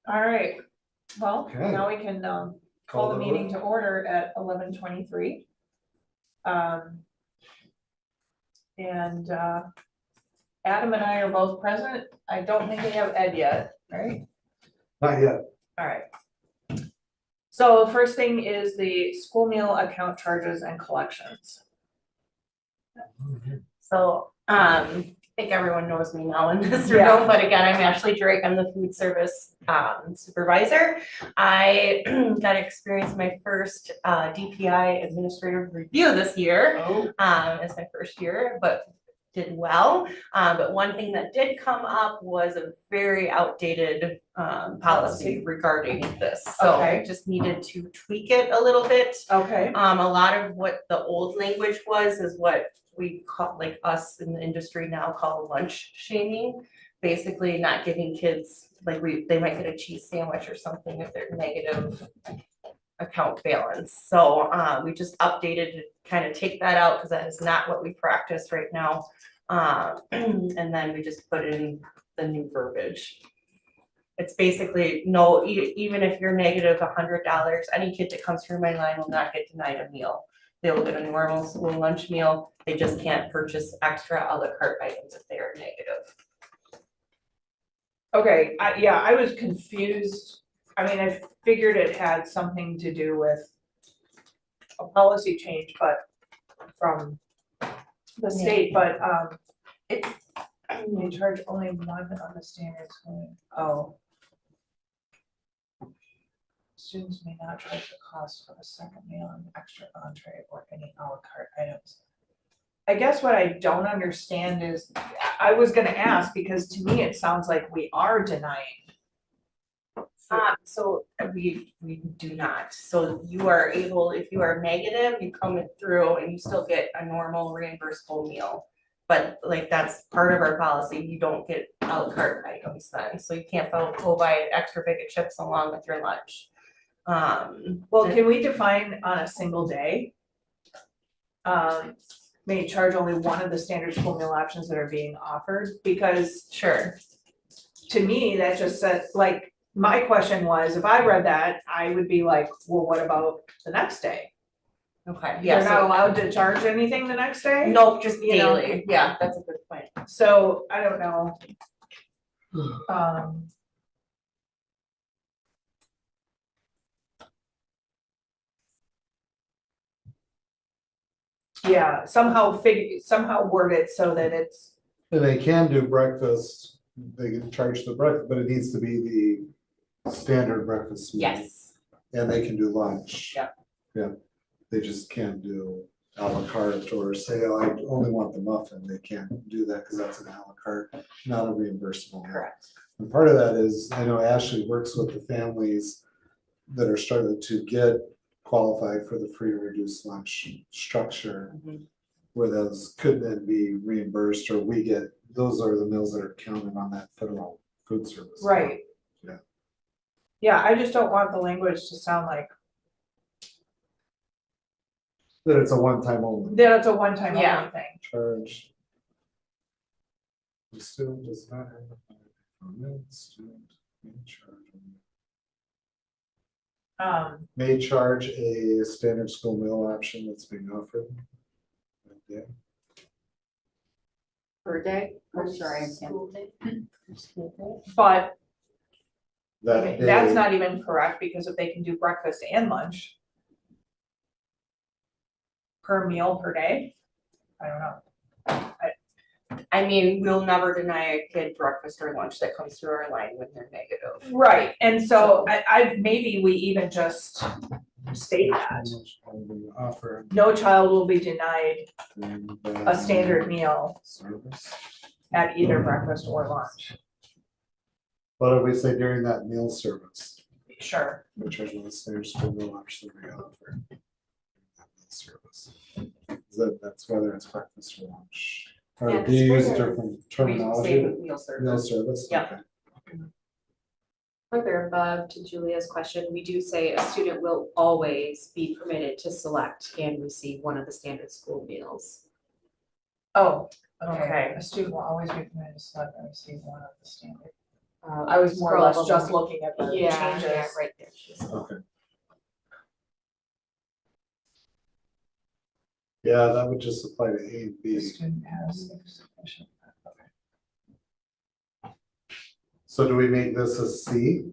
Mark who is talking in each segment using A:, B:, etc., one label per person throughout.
A: All right, well,
B: Okay.
A: now we can call the meeting to order at 11:23. And Adam and I are both present. I don't think we have Ed yet, right?
B: Not yet.
A: All right. So first thing is the school meal account charges and collections.
C: So, I think everyone knows me now in this
A: Yeah.
C: room, but again, I'm Ashley Drake, I'm the food service supervisor. I got to experience my first DPI administrative review this year.
A: Oh.
C: It's my first year, but did well. But one thing that did come up was a very outdated policy regarding this. So
A: Okay.
C: I just needed to tweak it a little bit.
A: Okay,
C: A lot of what the old language was is what we call, like us in the industry now call lunch shaming. Basically not giving kids, like they might get a cheese sandwich or something if they're negative account balance. So we just updated to kind of take that out because that is not what we practice right now. And then we just put in the new verbiage. It's basically no, even if you're negative $100, any kid that comes through my line will not get denied a meal. They will get a normal school lunch meal. They just can't purchase extra a la carte items if they are negative.
A: okay, I was confused. I mean, I figured it had something to do with a policy change, but from the state, but
C: It's
A: they charge only one on the standard school. Oh. Students may not charge the cost of a second meal and extra entree or any a la carte items. I guess what I don't understand is, I was gonna ask, because to me it sounds like we are denying.
C: so we do not. So you are able, if you are negative, you come through and you still get a normal reimbursable meal. But like that's part of our policy. You don't get a la carte items then. So you can't go buy an extra bag of chips along with your lunch.
A: Well, can we define on a single day? May charge only one of the standard school meal options that are being offered, because
C: Sure.
A: to me, that just said, like, my question was, if I read that, I would be like, well, what about the next day?
C: Okay.
A: They're
C: Yeah.
A: not allowed to charge anything the next day?
C: Nope, just
A: You know?
C: daily. Yeah, that's a good point.
A: So, I don't know. Yeah, somehow word it so that it's,
B: And they can do breakfast, they can charge the breakfast, but it needs to be the standard breakfast meal.
C: Yes.
B: And they can do lunch.
C: Yeah.
B: Yeah, they just can't do a la carte or say, oh, I only want the muffin, they can't do that because that's an a la carte, not a reimbursable meal.
C: Correct.
B: And part of that is, I know Ashley works with the families that are starting to get qualified for the free or reduced lunch structure,
C: Mhm.
B: where those could then be reimbursed, or we get, those are the meals that are counted on that federal food service.
A: right.
B: Yeah.
A: Yeah, I just don't want the language to sound like
B: That it's a one-time only
A: that it's a one-time
C: Yeah.
A: only thing.
B: charge. The student does not have a permit, student may charge. May charge a standard school meal option that's being offered. Yeah.
C: Per day?
D: I'm sorry, I can't.
C: School day? School day?
A: But
B: That
A: that's
B: day-
A: not even correct, because if they can do breakfast and lunch per meal per day, I don't know.
C: I mean, we'll never deny a kid breakfast or lunch that comes through our line when they're negative.
A: Right, and so I maybe we even just state that.
B: How much will be offered
A: No child will be denied
B: during
A: a standard meal
B: service.
A: at either breakfast or lunch.
B: What do we say during that meal service?
A: Sure.
B: Which is the standard school meal option we offer. That meal service. That's whether it's breakfast or lunch. Or
C: Yeah,
B: do you use
C: it's for-
B: different
C: We
B: terminology?
C: say meal
B: Meal
C: service.
B: service?
C: Yeah.
B: Okay.
D: Further above to Julia's question, we do say a student will always be permitted to select and receive one of the standard school meals.
A: Oh, okay.
C: Okay.
A: A student will always be permitted to select and receive one of the standard. I was more or
D: Scroll
A: less
D: up a
A: just
D: little.
A: looking at the
D: Yeah,
A: changes.
D: yeah, right there.
B: Okay. Yeah, that would just apply to A and
A: The
B: B.
A: student has sufficient. Okay.
B: So do we make this a C?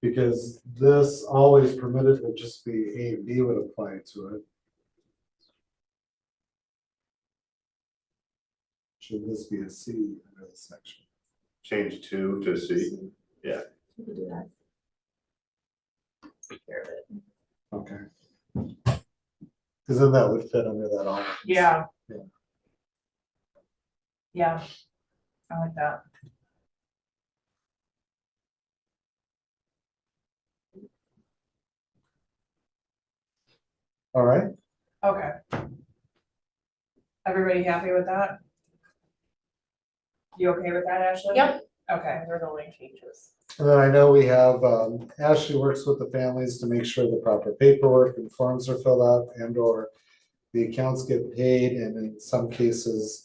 B: Because this always permitted would just be A and B would apply to it. Should this be a C under this section?
E: Change 2 to C.
C: You could do that. Take care of it.
B: Okay. Cause then that would fit under that all.
A: Yeah.
B: Yeah.
A: Yeah, I like that.
B: All right,
A: Okay. Everybody happy with that? You okay with that, Ashley?
C: Yep.
A: Okay,
C: Those are the only changes.
B: and then I know we have, Ashley works with the families to make sure the proper paperwork and forms are filled out and or the accounts get paid, and in some cases,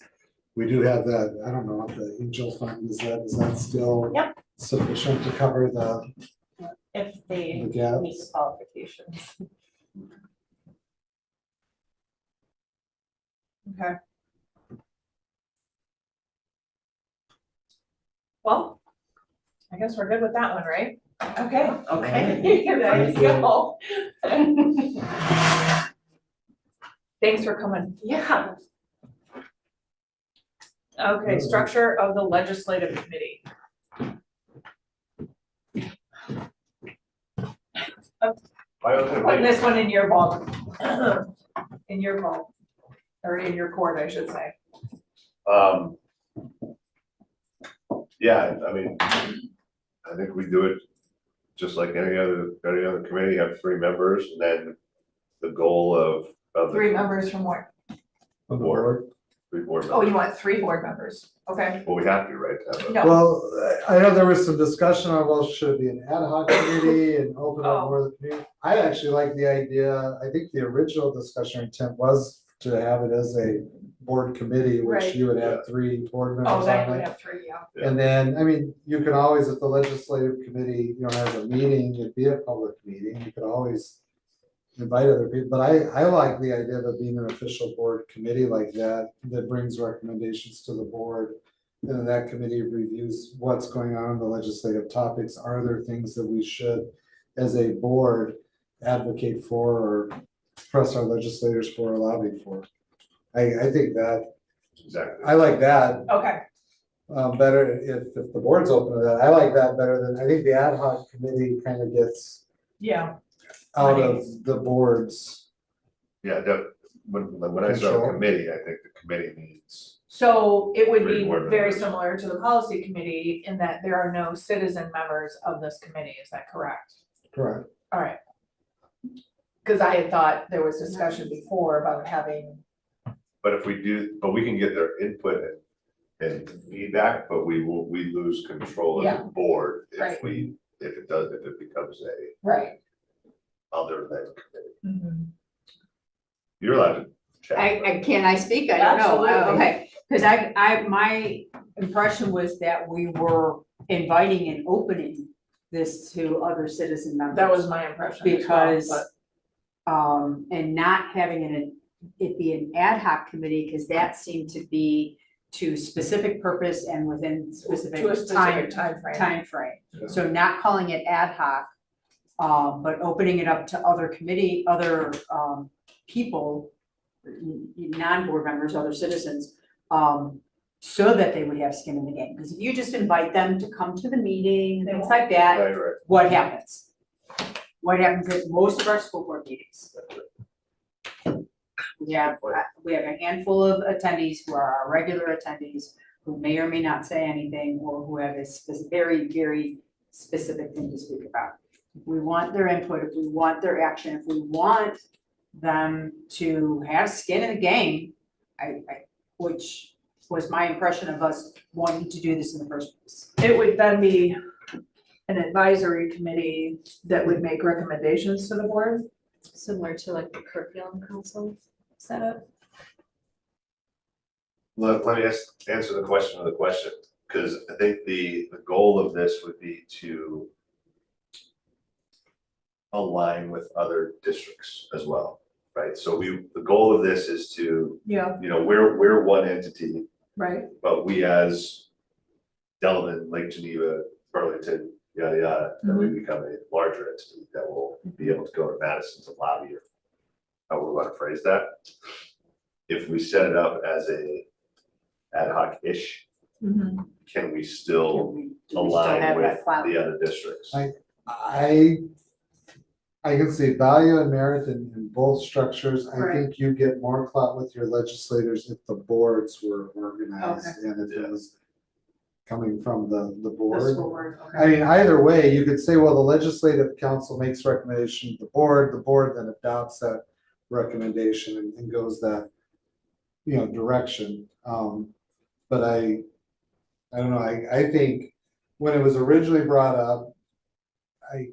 B: we do have that, I don't know, the angel fund, is that still
C: Yep.
B: sufficient to cover the
C: If they
B: gap?
C: meet the qualifications.
A: okay. Well, I guess we're good with that one, right? Okay.
C: Okay.
A: You're ready to go. Thanks for coming.
C: Yeah.
A: Okay, structure of the legislative committee.
E: I was gonna
A: Put
E: make-
A: this one in your ball. In your ball, or in your court, I should say.
E: Yeah, I mean, I think we do it just like any other committee, have 3 members, and then the goal of the
A: 3 members from what?
B: On the board?
E: 3 board
A: Oh, you
E: members.
A: want 3 board members, okay.
E: Well, we have to, right? to have a-
A: No,
B: Well, I know there was some discussion on, well, should it be an ad hoc committee and open up
A: Oh.
B: more of the community? I actually like the idea, I think the original discussion intent was to have it as a board committee,
A: Right.
B: which you would have 3 board members
A: oh,
B: on
A: then we
B: it.
A: have 3, yeah.
E: Yeah.
B: And then, I mean, you can always, if the legislative committee, has a meeting, it'd be a public meeting, you could always invite other people, but I like the idea of it being an official board committee like that, that brings recommendations to the board. And then that committee reviews what's going on in the legislative topics. Are there things that we should, as a board, advocate for or press our legislators for or lobby for? I think that,
E: Exactly.
B: I like that
A: Okay,
B: better if the board's open to that. I like that better than, I think the ad hoc committee kind of gets
A: yeah,
B: out
A: Right.
B: of the boards.
E: Yeah, when I saw
B: Control.
E: a committee, I think the committee needs,
A: so it would be
E: 3 board
A: very
E: members.
A: similar to the policy committee in that there are no citizen members of this committee, is that correct?
B: Correct.
A: All right. Cause I had thought there was discussion before about having,
E: but if we do, but we can get their input and feedback, but we lose control of
A: Yeah.
E: the board
A: Right.
E: if it becomes a
A: right.
E: other than committee.
A: Mhm.
E: You're allowed to chat.
F: Can I speak? I don't know.
A: Absolutely.
F: Okay, because my impression was that we were inviting and opening this to other citizen members.
A: That was my impression as well,
F: Because,
A: but-
F: and not having it be an ad hoc committee, because that seemed to be to specific purpose and within specific
A: To a specific timeframe.
F: time frame.
B: Yeah.
F: So not calling it ad hoc, but opening it up to other people, non-board members, other citizens, so that they would have skin in the game. Because if you just invite them to come to the meeting, and things like that,
E: Right.
F: what happens? What happens at most of our school board meetings? We have a handful of attendees who are our regular attendees, who may or may not say anything, or who have a very, very specific thing to speak about. If we want their input, if we want their action, if we want them to have skin in the game, which was my impression of us wanting to do this in the first place.
A: It would then be an advisory committee that would make recommendations to the board.
D: Similar to like the curriculum council setup.
E: Let me answer the question of the question. Cause I think the goal of this would be to align with other districts as well, right? So the goal of this is to,
A: Yeah,
E: we're one entity,
A: right.
E: but we as Delavan, Lake Geneva, Burlington, yada, yada, then we become a larger entity that will be able to go to Madison to lobby, or how we want to phrase that. If we set it up as a ad hoc-ish,
A: Mhm.
E: can we still
F: Do we still
E: align
F: have
E: with
F: that clout?
E: the other districts?
B: I can see value and merit in both structures. I
A: Right.
B: think you get more clout with your legislators if the boards were organized and if it was coming from the
A: The
B: board.
A: school board, okay.
B: I mean, either way, you could say, well, the legislative council makes recommendation to the board then adopts that recommendation and goes that, direction. But I don't know, I think when it was originally brought up,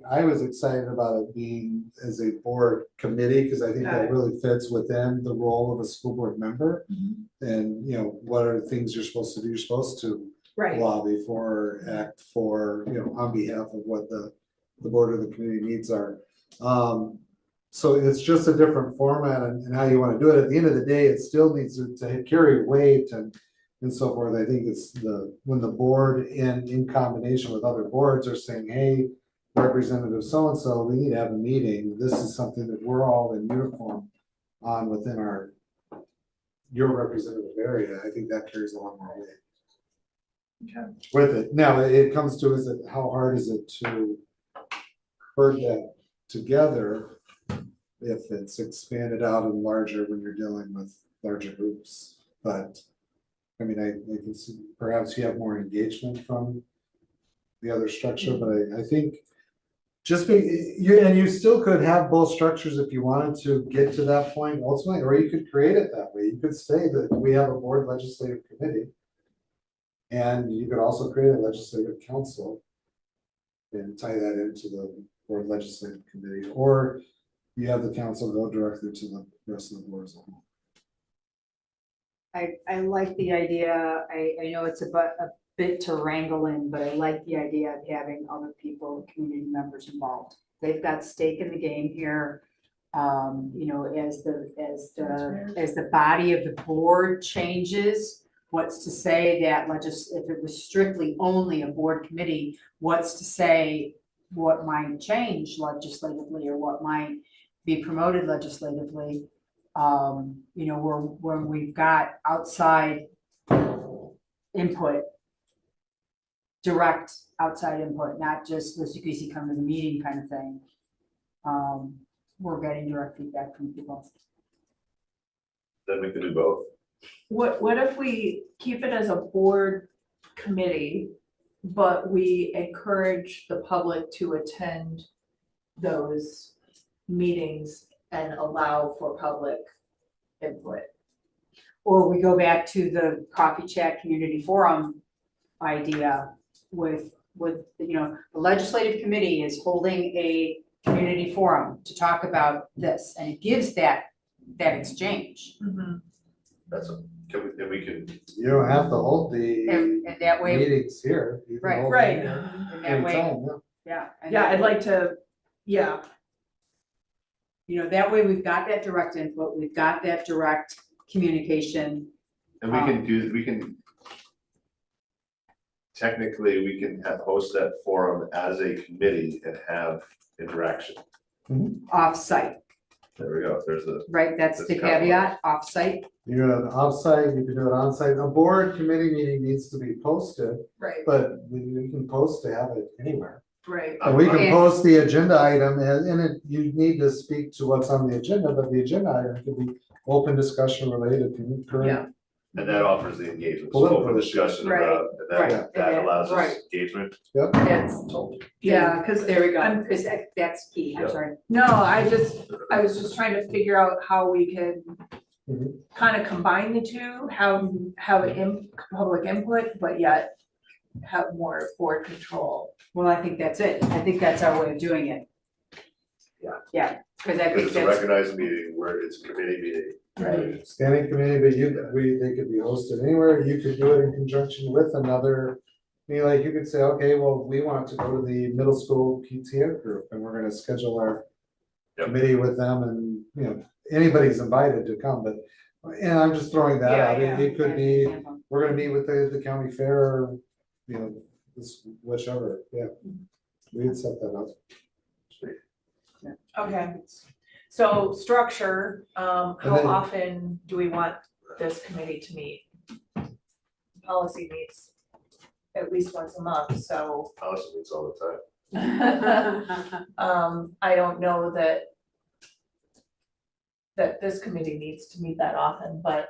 B: I was excited about it being as a board committee, because I think
A: Got
B: that
A: it.
B: really fits within the role of a school board member.
A: Mhm.
B: And, what are the things you're supposed to do? You're supposed to
A: Right,
B: lobby for, act for, on behalf of what the board or the community needs are. So it's just a different format and how you want to do it. At the end of the day, it still needs to carry weight and so forth. I think it's when the board in combination with other boards are saying, hey, Representative so-and-so, we need to have a meeting. This is something that we're all in uniform on within your representative area. I think that carries a lot more weight
A: okay.
B: with it. Now, it comes to, how hard is it to herd that together if it's expanded out and larger when you're dealing with larger groups? But, I mean, I can see perhaps you have more engagement from the other structure, but I think you still could have both structures if you wanted to get to that point ultimately, or you could create it that way. You could say that we have a board legislative committee. And you could also create a legislative council and tie that into the board legislative committee, or you have the council go directly to the rest of the board as a whole.
F: I like the idea, I know it's a bit to wrangle in, but I like the idea of having other people, community members involved. They've got stake in the game here. As the body of the board changes, what's to say that if it was strictly only a board committee, what's to say what might change legislatively or what might be promoted legislatively? When we've got outside input, direct outside input, not just loosey-goosey come to the meeting kind of thing. We're getting direct feedback from people.
E: Then we could do both.
A: What if we keep it as a board committee, but we encourage the public to attend those meetings and allow for public input?
F: Or we go back to the coffee chat community forum idea with, the legislative committee is holding a community forum to talk about this, and it gives that exchange.
E: We can,
B: You don't have to hold the
F: And that way,
B: meetings here. You can
F: Right.
B: hold
A: Right.
B: them
F: and that way,
B: anytime, yeah.
F: yeah. and
A: Yeah,
F: that
A: I'd
F: way-
A: like to, yeah,
F: that way we've got that direct input, we've got that direct communication.
E: and we can technically, we can host that forum as a committee and have interaction.
F: Off-site,
E: There we go, there's a,
F: right? That's the
E: That's kind of
F: caveat, off-site.
B: You do it offsite, you can do it onsite. A board committee meeting needs to be posted,
A: right,
B: but we can post to have it anywhere.
A: right.
B: And we can
F: Okay.
B: post the agenda item you need to speak to what's on the agenda, but the agenda item could be open discussion related to current.
A: Yeah.
E: and that offers the engagement, so
B: Political
E: open discussion
A: Right.
E: about, and
F: Right.
E: that allows
F: Right.
E: us engagement.
F: That's,
A: Yeah, because
F: there we go,
A: I'm-
F: because that's key, I'm
E: Yeah.
F: sorry.
A: no, I was just trying to figure out how we could
B: Mhm.
A: kind of combine the two, have public input, but yet have more board control.
F: Well, I think that's it, I think that's our way of doing it.
E: Yeah.
F: Yeah, because I
E: Because
F: think
E: it's a
F: that's,
E: recognized meeting where it's a committee meeting,
A: Right.
B: Standing committee, but they could be hosted anywhere, you could do it in conjunction with another. I mean, like, you could say, okay, well, we want to go to the middle school PTA group, and we're gonna schedule our
E: Yep.
B: committee with them, and, you know, anybody's invited to come, but, and I'm just throwing that
A: Yeah,
B: out,
A: yeah.
B: it could be, we're gonna meet with the county fair, or, you know, this, whichever, yeah. We'd set that up.
A: Okay, so structure, how
B: then-
A: often do we want this committee to meet? Policy meets at least once a month, so,
E: Policy meets all the time.
A: I don't know that this committee needs to meet that often, but.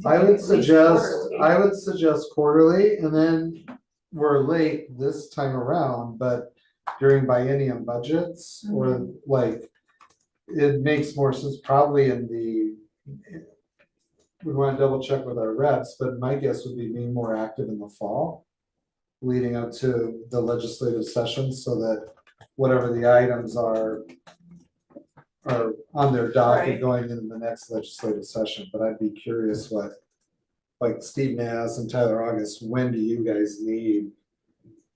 B: I
A: At
B: would
A: least
B: suggest,
A: quarterly.
B: quarterly, and then we're late this time around, but during biennium budgets, or like, it makes more sense probably in the, we wanna double check with our reps, but my guess would be being more active in the fall, leading up to the legislative session, so that whatever the items are on their docket
A: Right.
B: going into the next legislative session, but I'd be curious what, like Steve Naz and Tyler August, when do you guys need,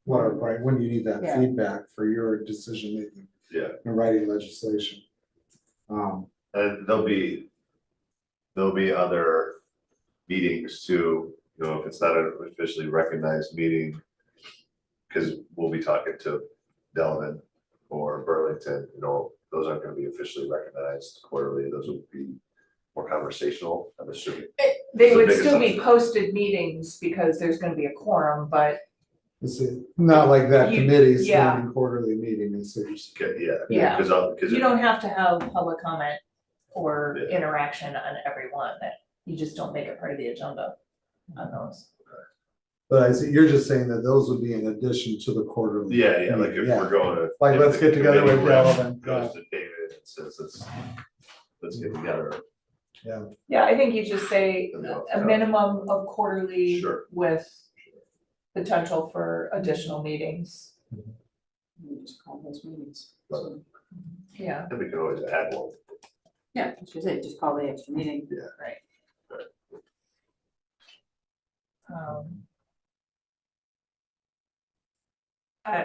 B: what are, right, when do you need that
F: Yeah.
B: feedback for your decision making
E: Yeah,
B: and writing legislation?
E: and there'll be other meetings too, you know, if it's not an officially recognized meeting. Cause we'll be talking to Delavan or Burlington, you know, those aren't gonna be officially recognized quarterly, those will be more conversational, I'm assuming.
A: They
E: It's a
A: would
E: big
A: still be
E: assumption.
A: posted meetings because there's gonna be a quorum, but
B: Is it, not like that
A: You-
B: committee's
A: yeah.
B: standing quarterly meeting, is it?
E: Okay, yeah.
A: Yeah.
E: Cause
A: you don't have to have public comment or
E: Yeah.
A: interaction on every one, that you just don't make it part of the agenda on those.
B: But I see, you're just saying that those would be in addition to the quarterly.
E: yeah, like if
B: meeting,
E: we're going to.
B: Like,
E: if
B: let's
E: the
B: get together with
E: committee rep
B: Delavan,
E: Goes to David and says, let's get together.
A: Yeah, I think you just say
E: Yeah.
A: a minimum of quarterly
E: Sure.
A: with potential for additional meetings.
F: We just call those meetings.
E: Right.
A: Yeah,
E: And we can always add one.
F: Yeah, that's just it, just call the extra meeting.
E: Yeah.
F: Right.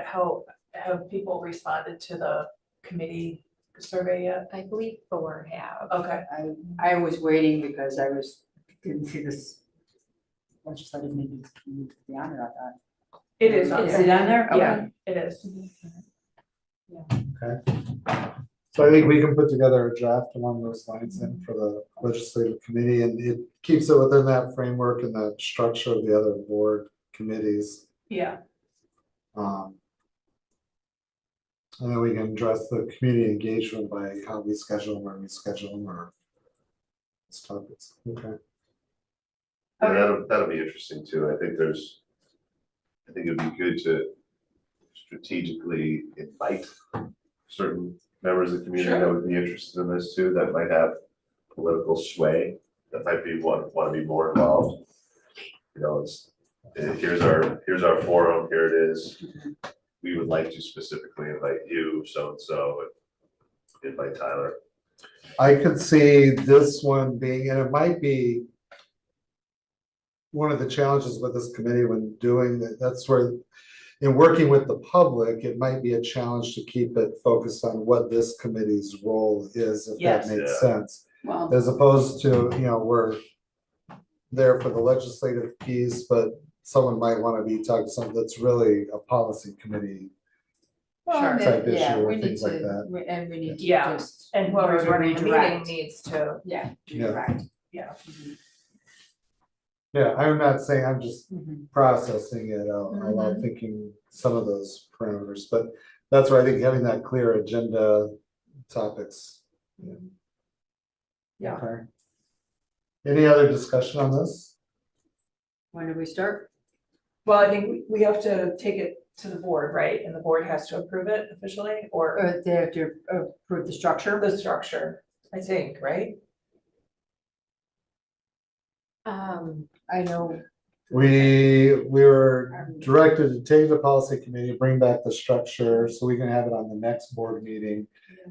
A: how, have people responded to the committee survey yet?
D: I believe 4 have.
A: Okay,
F: I was waiting because didn't see this legislative meeting to be on it, I thought.
A: it is on
F: Is
A: there.
F: it on there?
A: Yeah, it is.
B: So I think we can put together a draft along those lines then for the legislative committee, and it keeps it within that framework and the structure of the other board committees.
A: Yeah,
B: And then we can address the community engagement by how we schedule them, or we schedule them, or these topics, okay.
E: And that'll be interesting too. I think it'd be good to strategically invite certain members of the community that would be interested in this too, that might have political sway, that might be want to be more involved. You know, here's our forum, here it is. We would like to specifically invite you, so-and-so, and invite Tyler.
B: I could see this one being, and it might be one of the challenges with this committee when doing that, that's where, in working with the public, it might be a challenge to keep it focused on what this committee's role is, if that
A: Yes.
B: makes
E: Yeah.
B: sense.
F: Well,
B: As opposed to, you know, we're there for the legislative piece, but someone might want to be talking something that's really a policy committee.
F: well,
B: Type
F: then, yeah,
B: issue or
F: we need
B: things like
F: to,
B: that.
F: and we need to
A: Yeah,
F: just.
A: and whoever's
F: know to
A: running the meeting
F: redirect.
A: needs to,
F: Yeah,
B: Yeah.
F: redirect.
A: yeah.
B: Yeah, I'm not saying, I'm just
F: Mhm.
B: processing it out loud, thinking some of those parameters, but that's where I think having that clear agenda topics.
A: Yeah.
B: Okay. Any other discussion on this?
F: When do we start?
A: Well, I think we have to take it to the board, right? And the board has to approve it officially, or
F: They have to approve the structure.
A: the structure, I think, right?
F: I know.
B: We were directed to take the policy committee, bring back the structure, so we can have it on the next board meeting.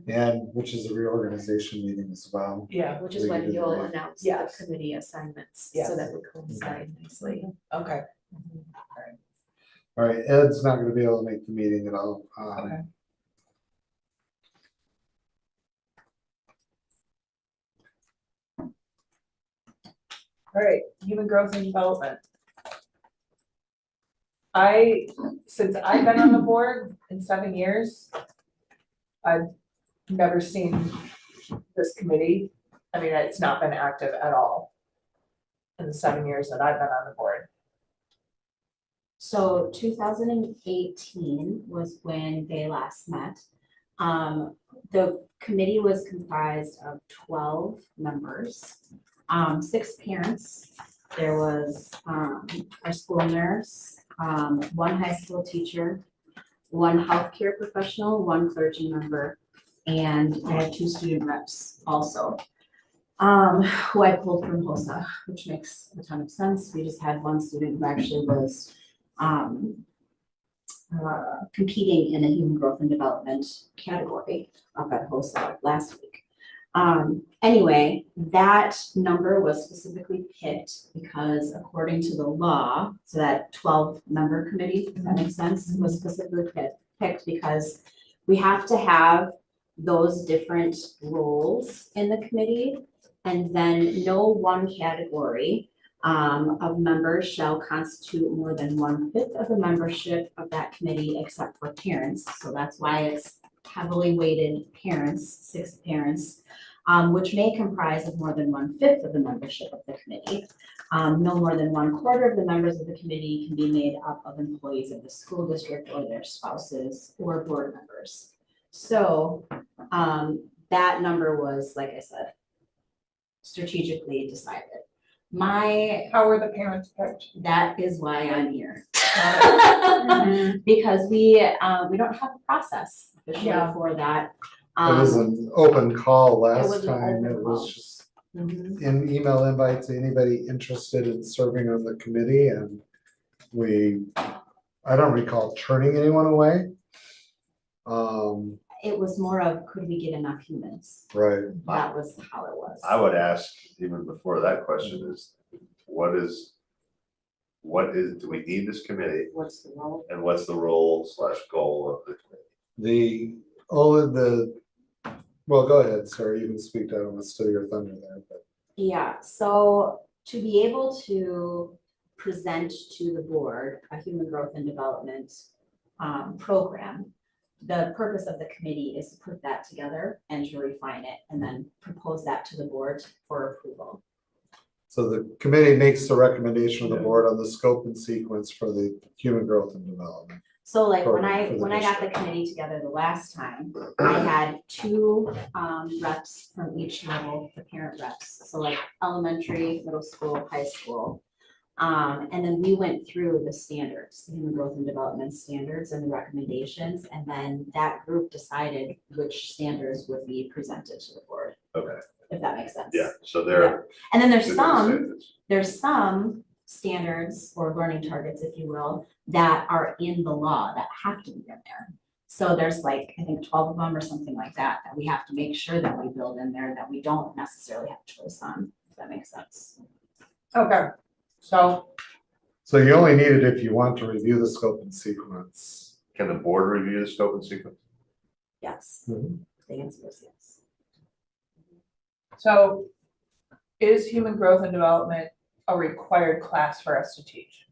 B: and which is a reorganization meeting as well.
A: Yeah,
D: Which is
B: We
D: when
B: did
D: you'll
B: that.
D: announce the
A: Yes.
D: committee assignments,
A: Yes.
D: so that would coincide nicely.
A: okay.
B: All right, Ed's not gonna be able to make the meeting at all.
A: Okay. All right, human growth and development. Since I've been on the board in 7 years, I've never seen this committee. I mean, it's not been active at all in the 7 years that I've been on the board.
G: So 2018 was when they last met. The committee was comprised of 12 members, 6 parents. There was our school nurse, 1 high school teacher, 1 healthcare professional, 1 clergy member, and I had 2 student reps also, who I pulled from HOSA, which makes a ton of sense. We just had 1 student who actually was competing in a human growth and development category up at HOSA last week. Anyway, that number was specifically picked because according to the law, so that 12-member committee, if that makes sense, was specifically picked because we have to have those different roles in the committee, and then no one category of members shall constitute more than 1/5 of the membership of that committee except for parents. So that's why it's heavily weighted parents, 6 parents, which may comprise of more than 1/5 of the membership of the committee. No more than 1/4 of the members of the committee can be made up of employees of the school district or their spouses or board members. So that number was, like I said, strategically decided.
A: How were the parents picked?
G: That is why I'm here.
A: Mhm.
G: Because we don't have a process officially
A: Yeah.
G: for that.
B: It was an open call
G: was
B: last
G: an
B: time.
G: open
B: It was
G: call.
B: just
G: Mhm.
B: an email invite to anybody interested in serving on the committee, and I don't recall turning anyone away.
G: It was more of, could we get enough humans?
B: Right,
G: That was how it was.
E: I would ask, even before that question is, do we need this committee,
F: What's the role?
E: and what's the role / goal of the committee?
B: well, go ahead, Sarah, you can speak to it, I'm steal your thunder there, but.
G: Yeah, so to be able to present to the board a human growth and development program, the purpose of the committee is to put that together and to refine it and then propose that to the board for approval.
B: So the committee makes the recommendation of the board on the scope and sequence for the human growth and development.
G: So like when
B: Program for the
G: I got the
B: district.
G: committee together the last time, I had 2 reps from each level, the parent reps, so like elementary, middle school, high school. And then we went through the standards, the human growth and development standards and the recommendations, and then that group decided which standards would be presented to the board,
E: Okay,
G: if that makes sense.
E: yeah, so they're.
G: And then there's
E: they're
G: some
E: standards.
G: standards or learning targets, if you will, that are in the law that have to be in there. So there's like, I think 12 of them or something like that, that we have to make sure that we build in there that we don't necessarily have choice on, if that makes sense.
A: Okay, so,
B: So you only need it if you want to review the scope and sequence.
E: Can the board review the scope and sequence?
G: Yes,
B: Mhm.
G: the answer is yes.
A: so is human growth and development a required class for us to teach?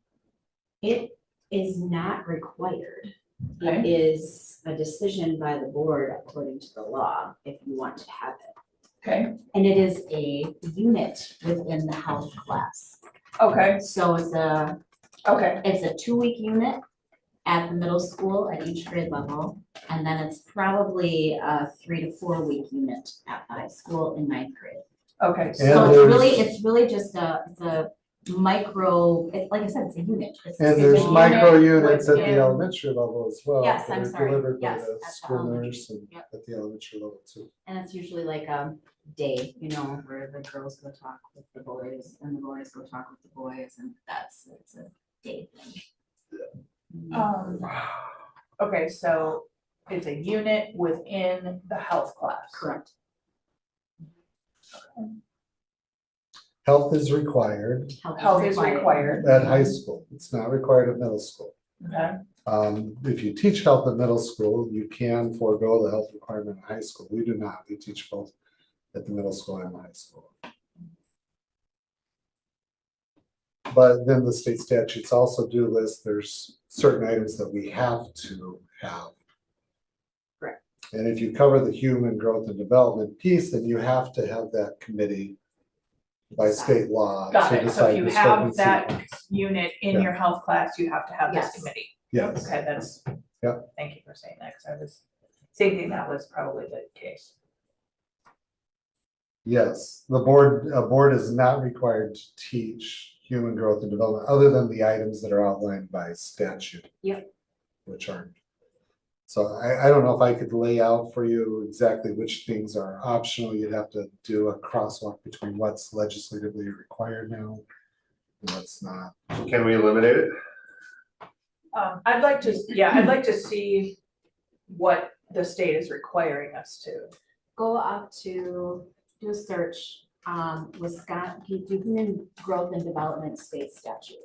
G: It is not required. It
A: Okay.
G: is a decision by the board according to the law, if you want to have it.
A: Okay,
G: And it is a unit within the health class.
A: okay,
G: So it's a
A: okay,
G: 2-week unit at the middle school at each grade level. And then it's probably a 3 to 4 week unit at the high school in 9th grade.
A: okay,
B: And
G: So
B: there's-
G: it's really just it's a micro, like I said, it's a unit. It's a
B: And there's
G: single
B: micro
G: unit
B: units at the
G: within-
B: elementary level as well.
G: Yes,
B: that
G: I'm
B: are
G: sorry.
B: Delivered by
G: Yes,
B: the
G: at the
B: school
G: elementary.
B: nurse and
G: Yep.
B: at the elementary level too.
G: And it's usually like a day, where the girls go talk with the boys and the boys go talk with the boys, and it's a day thing.
A: okay, so it's a unit within the health class.
G: Correct.
B: Health is required
A: Health is required,
B: at high school. It's not required at middle school.
A: okay?
B: If you teach health at middle school, you can forego the health requirement in high school. We do not. We teach both at the middle school and the high school. But then the state statutes also do list, there's certain items that we have to have.
D: Correct.
B: And if you cover the human growth and development piece, then you have to have that committee by state law.
A: Got
B: to
A: it, so
B: decide
A: if you
B: the scope
A: have
B: and
A: that
B: sequence.
A: unit in
B: Yeah.
A: your health class, you have to have this
G: Yes.
A: committee.
B: Yes,
A: Okay, that's.
B: Yep.
A: Thank you for saying that, because I was thinking that was probably the case.
B: yes. A board is not required to teach human growth and development, other than the items that are outlined by statute.
G: Yep.
B: Which aren't. So I don't know if I could lay out for you exactly which things are optional. You'd have to do a crosswalk between what's legislatively required now and what's not.
E: Can we eliminate it?
A: I'd like to see what the state is requiring us to.
G: Go up to, do a search, Wisconsin, do human growth and development state statute.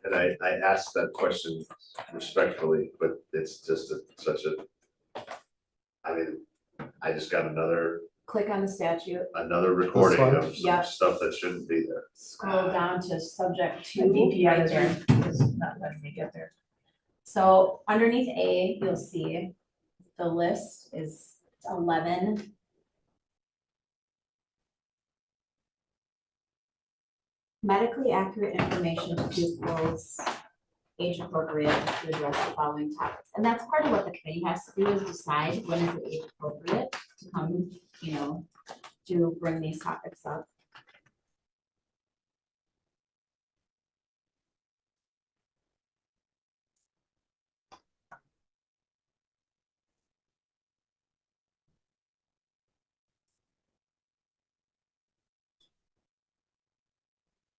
E: And I asked that question respectfully, but it's just such a, I mean, I just got another
G: Click on the statute,
E: recording
B: one?
E: of some
G: Yeah.
E: stuff that shouldn't be there.
G: scroll down to subject
A: The
G: two,
A: DPI
G: right there.
A: is not letting me get there.
G: So underneath A, you'll see the list is 11. Medically accurate information to pupils, age appropriate to address the following topics. And that's part of what the committee has to do, is decide when is it age appropriate to come, to bring these topics up.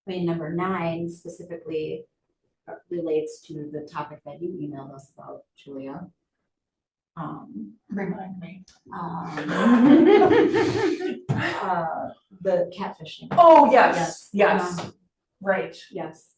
G: Number 9 specifically relates to the topic that you emailed us about, Julia.
A: Remind me.
G: The catfishing.
A: Oh, yes, yes, right.
G: Yes.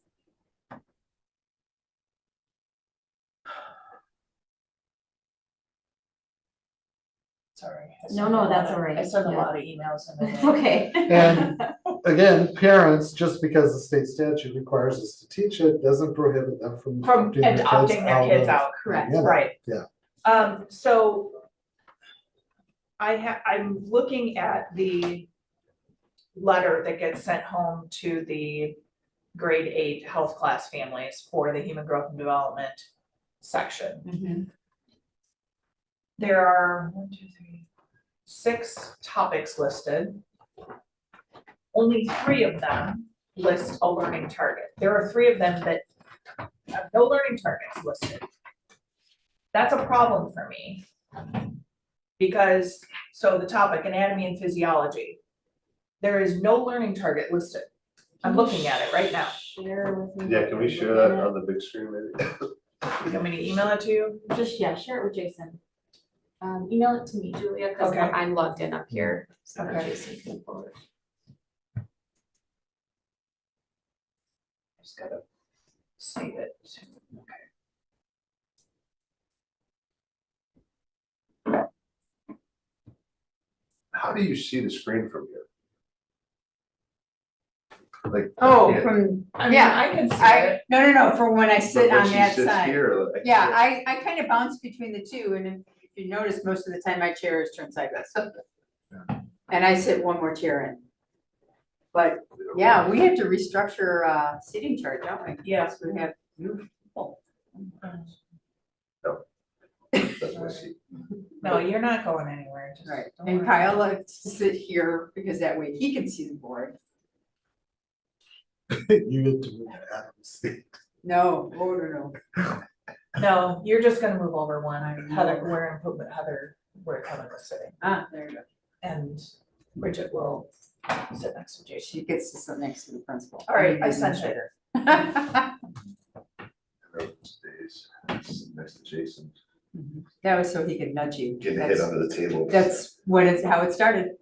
A: Sorry.
G: No, that's all right.
A: I sent a
G: Yeah.
A: lot of emails and
G: It's
A: then.
G: okay.
B: And again, parents, just because the state statute requires us to teach it, doesn't prohibit them from.
A: From adopting their kids out,
G: Correct.
B: Yeah.
A: right.
B: Yeah.
A: So I'm looking at the letter that gets sent home to the grade 8 health class families for the human growth and development section.
G: Mhm.
A: There are 6 topics listed. Only 3 of them list a learning target. There are 3 of them that have no learning targets listed. That's a problem for me. Because, so the topic, anatomy and physiology, there is no learning target listed. I'm looking at it right now.
G: Share with me.
E: Yeah, can we share that on the big screen maybe?
A: You want me to email it to you?
G: Just, share it with Jason. Email it to me, Julia, because
A: Okay.
G: I'm logged in up here, so that
A: Okay.
G: Jason can pull it.
A: Just gotta save it.
E: How do you see the screen from here? Like.
F: Oh,
E: yeah,
F: from,
A: I mean,
F: Yeah,
A: I can see
F: I,
A: it.
F: no, from when I sit
E: but when
F: on
E: she
F: that
E: sits
F: side.
E: here, like,
F: Yeah, I kind of bounce between the two, and if you notice, most of the time my chair is turned sideways. And I sit one more chair in. But, yeah, we have to restructure seating chart, don't we?
A: Yes.
F: We have new people.
E: That's my seat.
A: No, you're not going anywhere. Just
F: Right,
A: don't
F: and
A: worry.
F: Kyle likes to sit here because that way he can see the board.
B: You get to move to Adam's seat.
F: No, no.
A: No, you're just gonna move over one. Heather, we're gonna put Heather where Heather was sitting.
F: Ah, there you go.
A: And Bridget will sit next to Jason.
F: She gets to sit next to the principal.
A: All right, I sent it.
F: it.
E: Those days, next to Jason,
F: That was so he could nudge you.
E: getting hit
F: That's-
E: under the table.
F: That's what it's, how it started.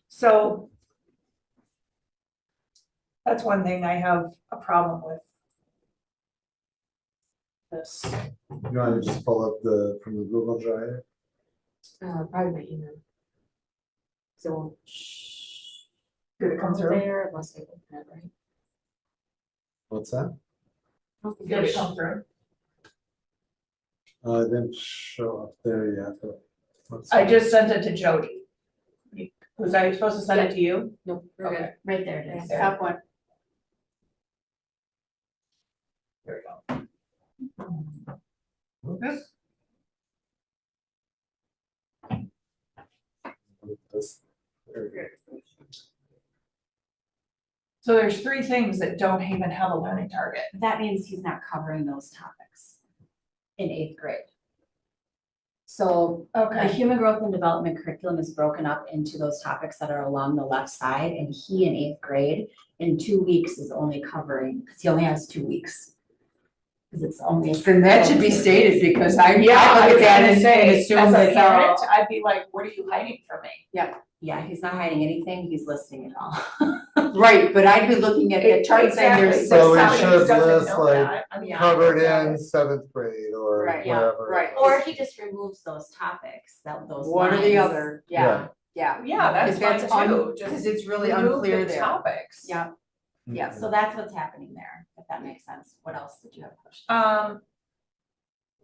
A: So that's one thing I have a problem with. This,
B: You wanna just pull up from the Google Drive?
D: Probably my email. So.
A: did it come through?
D: There, unless I open it, right?
B: What's that?
A: Did it come through?
B: It didn't show up there yet, but. let's
A: I
B: see.
A: just sent it to Jody. Was I supposed to send it to you?
D: Nope, we're good.
A: Okay.
G: Right there it is.
A: There.
F: Top one.
A: There we go.
B: This- there we go.
A: So there's three things that don't even have a learning target.
G: That means he's not covering those topics in 8th grade. So the human growth and development curriculum is broken up into those topics that are along the left side, and he in 8th grade in 2 weeks is only covering, because he only has 2 weeks. Because it's only.
F: Then that should be stated, because I
A: Yeah,
F: I
A: I
F: look
A: was
F: at
A: gonna
F: it
A: say,
F: and
A: as
F: assume
A: a
F: that
A: parent, I'd be like, what are you hiding from me?
G: Yeah, he's not hiding anything, he's listing it all.
F: right, but I'd be looking at the chart saying there's
A: Exactly,
F: six
B: So we
A: somebody
B: should
A: who doesn't
B: list,
A: know
B: like,
A: that, I mean,
B: Covered
A: yeah.
B: in 7th grade or
F: Right,
G: yeah,
B: whatever.
F: right.
G: Or he just removes those topics, those
F: one or the
G: lines.
F: other, yeah, yeah.
A: Yeah, that's
F: Because
A: fine too,
F: Because
A: just
F: it's really
A: remove
F: unclear
A: the
F: there.
A: topics.
F: Yeah, yeah.
G: So that's what's happening there, if that makes sense. What else did you have questions?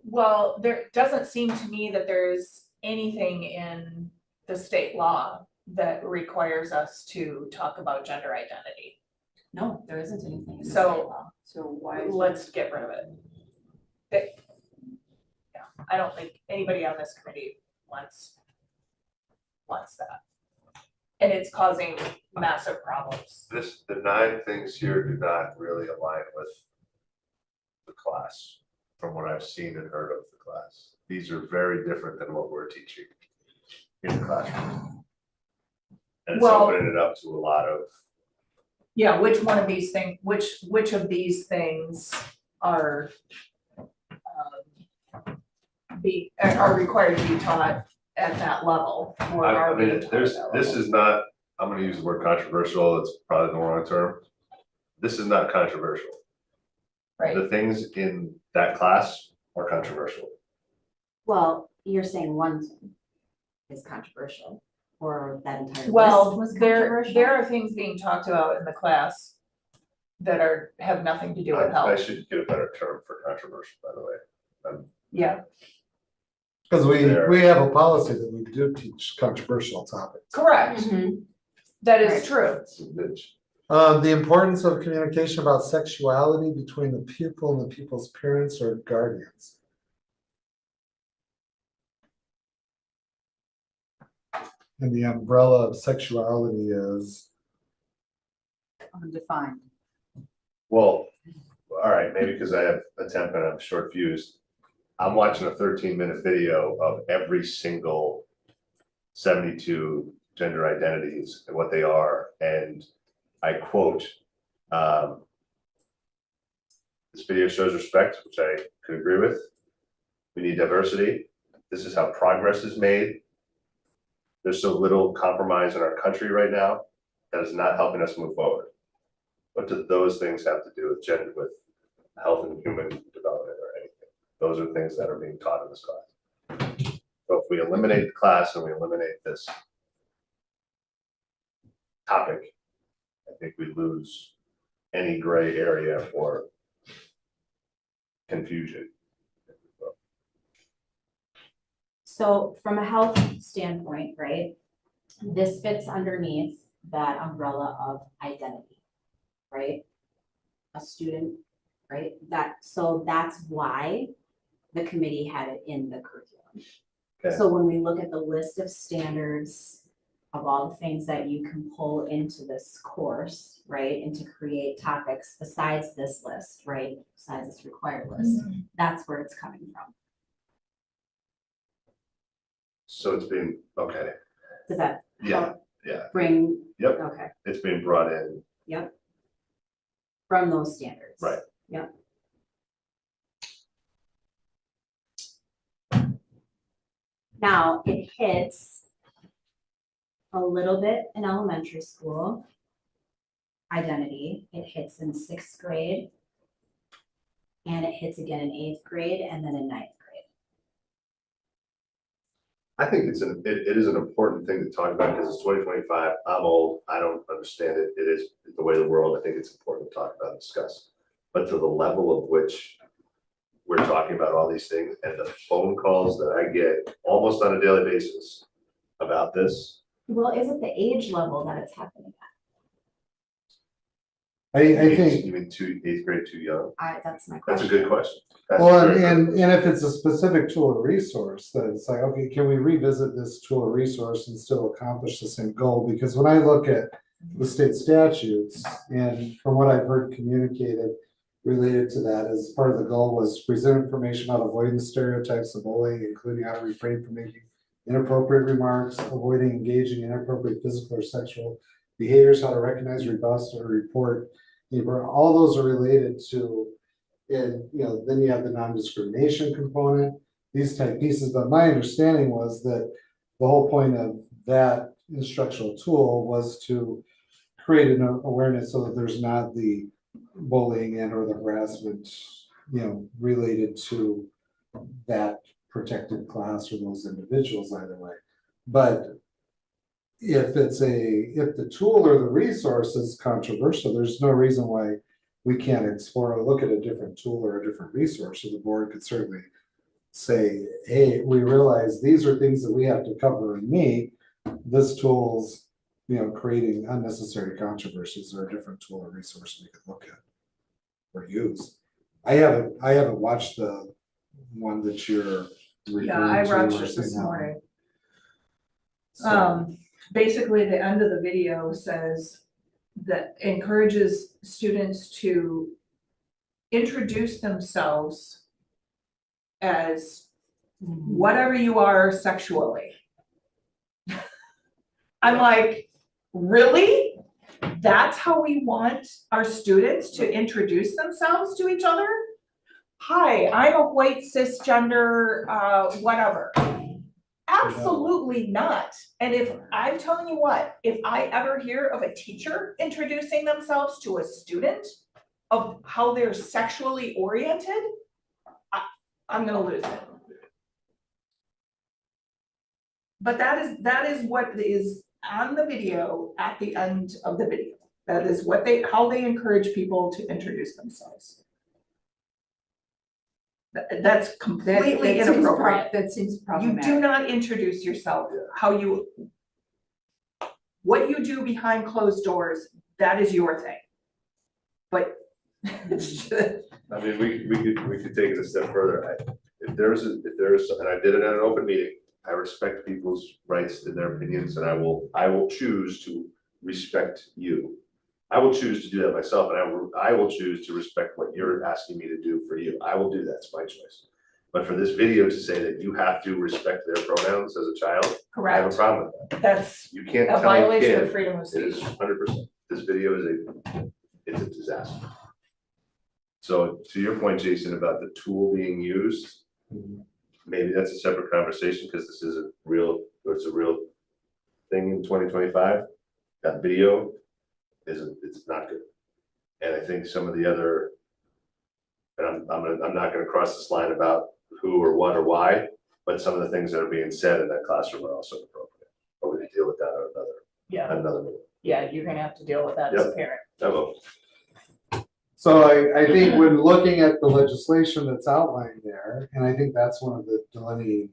A: Well, there doesn't seem to me that there's anything in the state law that requires us to talk about gender identity.
G: No, there isn't anything in the state
A: So-
G: law.
F: So why is it?
A: Let's get rid of it. Yeah, I don't think anybody on this committee wants that. And it's causing massive problems.
E: The 9 things here do not really align with the class, from what I've seen and heard of the class. These are very different than what we're teaching in the classroom. And it's
A: Well-
E: opening it up to a lot of,
A: Yeah, which one of these things, which of these things are are required to be taught at that level? Or
E: I
A: are being
E: mean,
A: taught
E: there's,
A: at that
E: this
A: level?
E: is not, I'm gonna use the word controversial, it's probably the wrong term. This is not controversial.
A: Right,
E: The things in that class are controversial.
G: Well, you're saying one is controversial, or that entire list
A: well,
G: was
A: there
G: controversial?
A: are things being talked about in the class that have nothing to do with
E: I
A: health.
E: should get a better term for controversial, by the way.
A: Yeah,
B: Cause
E: There.
B: we have a policy that we do teach controversial topics.
A: correct,
G: Mhm.
A: that
G: Right.
A: is true.
E: It's a bitch.
B: The importance of communication about sexuality between the pupil and the pupil's parents or guardians. And the umbrella of sexuality is,
F: Undefined.
E: Well, all right, maybe because I have a temp and I'm short fused. I'm watching a 13-minute video of every single 72 gender identities and what they are, and I quote, this video shows respect, which I could agree with. We need diversity. This is how progress is made. There's so little compromise in our country right now that is not helping us move forward. What do those things have to do with gender, with health and human development or anything? Those are things that are being taught in this class. So if we eliminate the class and we eliminate this topic, I think we lose any gray area for confusion.
G: So from a health standpoint, right, this fits underneath that umbrella of identity, right? A student, right, so that's why the committee had it in the curriculum.
E: Okay.
G: So when we look at the list of standards of all the things that you can pull into this course, right, and to create topics besides this list, right, besides this required list, that's where it's coming from.
E: So it's been, okay,
G: Does that
E: yeah,
G: help
E: yeah,
G: bring?
E: Yep.
G: Okay,
E: it's being brought in.
G: Yep. from those standards.
E: Right.
G: Yeah. Now, it hits a little bit in elementary school. Identity, it hits in 6th grade. And it hits again in 8th grade and then in 9th grade.
E: I think it is an important thing to talk about because it's 2025. I'm old. I don't understand it. It is the way of the world. I think it's important to talk about and discuss. But to the level of which we're talking about all these things and the phone calls that I get almost on a daily basis about this.
G: Well, is it the age level that it's happening
B: I think,
E: You mean 8th grade too young?
G: at? That's my
E: That's a
G: question.
E: good question. That's
B: well,
E: very good.
B: and if it's a specific tool or resource, then it's like, okay, can we revisit this tool or resource and still accomplish the same goal? Because when I look at the state statutes, and from what I've heard communicated related to that, as part of the goal was present information about avoiding the stereotypes of bullying, including how to refrain from making inappropriate remarks, avoiding engaging in inappropriate physical or sexual behaviors, how to recognize, rebuff, or report. All those are related to, and then you have the non-discrimination component, these type pieces. But my understanding was that the whole point of that instructional tool was to create an awareness so that there's not the bullying and or the harassment, related to that protected class or those individuals either way. But if the tool or the resource is controversial, there's no reason why we can't explore or look at a different tool or a different resource. So the board could certainly say, hey, we realize these are things that we have to cover and meet. This tool's, creating unnecessary controversies, or a different tool or resource we could look at or use. I haven't watched the one that you're referring to.
A: Yeah, I
B: or
A: watched it
B: seen
A: this
B: that one.
A: morning.
B: So,
A: Basically, the end of the video says that encourages students to introduce themselves as whatever you are sexually. I'm like, really? That's how we want our students to introduce themselves to each other? Hi, I'm a white cisgender, whatever. Absolutely not. And I'm telling you what, if I ever hear of a teacher introducing themselves to a student of how they're sexually oriented, I'm gonna lose it. But that is what is on the video at the end of the video. That is how they encourage people to introduce themselves. That's completely inappropriate.
F: That seems
A: You
F: problematic.
A: do not introduce yourself, what you do behind closed doors, that is your thing. But it's just,
E: I mean, we could take it a step further. If there's, and I did it at an open meeting, I respect people's rights and their opinions, and I will choose to respect you. I will choose to do that myself, and I will choose to respect what you're asking me to do for you. I will do that, it's my choice. But for this video to say that you have to respect their pronouns as a child, I have a
A: correct,
E: problem with that.
A: that's
E: You can't
A: a
E: tell a
A: violation of
E: kid,
A: freedom of
E: it is
A: speech.
E: 100%. This video it's a disaster. So to your point, Jason, about the tool being used, maybe that's a separate conversation, because this is it's a real thing in 2025. That video it's not good. And I think some of the other, and I'm not gonna cross this line about who or what or why, but some of the things that are being said in that classroom are also inappropriate. But we can deal with that at another meeting.
A: Yeah, you're gonna have to deal with that as a parent.
E: I will.
B: So I think when looking at the legislation that's outlined there, and I think that's one of the delineating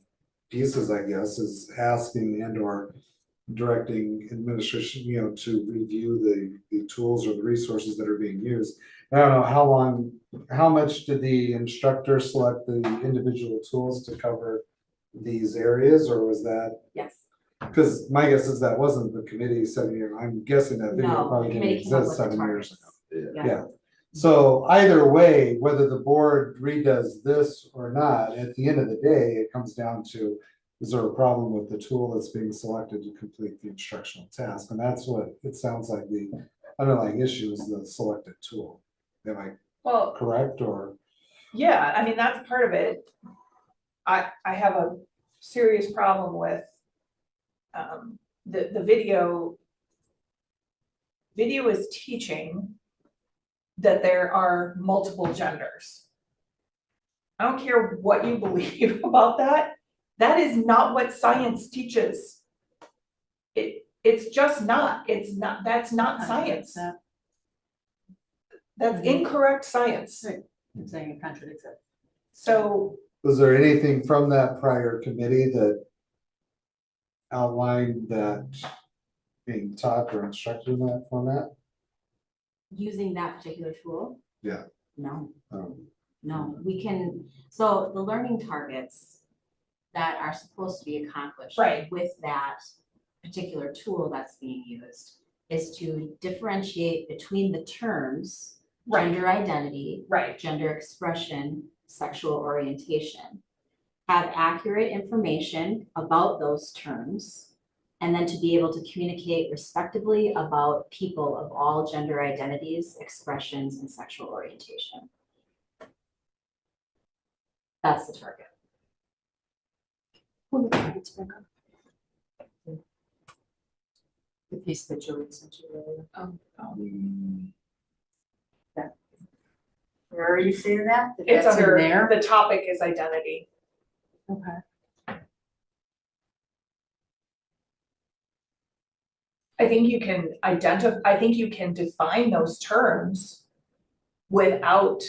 B: pieces, I guess, is asking and or directing administration, to review the tools or the resources that are being used. I don't know how much did the instructor select the individual tools to cover these areas, or was that?
G: Yes.
B: Because my guess is that wasn't the committee 7 years. I'm guessing that video
G: No,
B: probably
G: the
B: didn't
G: committee came up
B: exist
G: with the
B: 7 years
G: targets.
B: ago. Yeah. So either way, whether the board redoes this or not, at the end of the day, it comes down to, is there a problem with the tool that's being selected to complete the instructional task? And that's what it sounds like the underlying issue is, the selected tool. Am I
A: Well,
B: correct or?
A: yeah, I mean, that's part of it. I have a serious problem with the video. Video is teaching that there are multiple genders. I don't care what you believe about that. That is not what science teaches. It's just not, that's not science. That's incorrect science.
F: I'm saying it contradicts it.
A: So,
B: Was there anything from that prior committee that outlined that being taught or instructed in that format?
G: Using that particular tool?
B: Yeah.
G: No,
B: Um,
G: no, we can, so the learning targets that are supposed to be accomplished.
A: Right.
G: With that particular tool that's being used is to differentiate between the terms
A: right,
G: gender identity,
A: right,
G: gender expression, sexual orientation. Have accurate information about those terms, and then to be able to communicate respectively about people of all gender identities, expressions, and sexual orientation. That's the target.
F: The piece that Julie sent you earlier. Where are you seeing that? That
A: it's
F: that's in
A: under,
F: there?
A: the topic is identity.
F: Okay.
A: I think you can I think you can define those terms without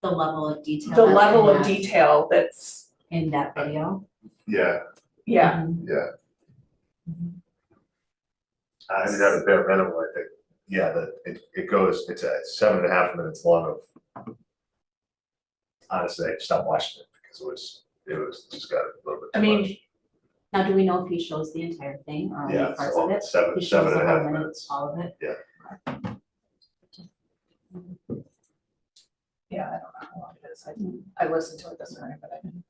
G: The level of detail.
A: the
G: that's
A: level
G: in
A: of
G: that-
A: detail that's,
G: In that video.
E: Yeah,
A: yeah,
E: yeah. I mean, at a bare minimum, I think, yeah, that it goes, it's 7.5 minutes long of. Honestly, I stopped watching it because it was just got a little bit
A: I
E: too
A: mean,
E: much.
G: Now, do we know if he shows the entire thing or only
E: Yeah,
G: parts
E: so
G: of it?
E: seven
G: He shows the
E: and a
G: whole
E: half
G: minute,
E: minutes.
G: all of it?
A: yeah, I don't know how long it is. I listened to it this morning, but I didn't.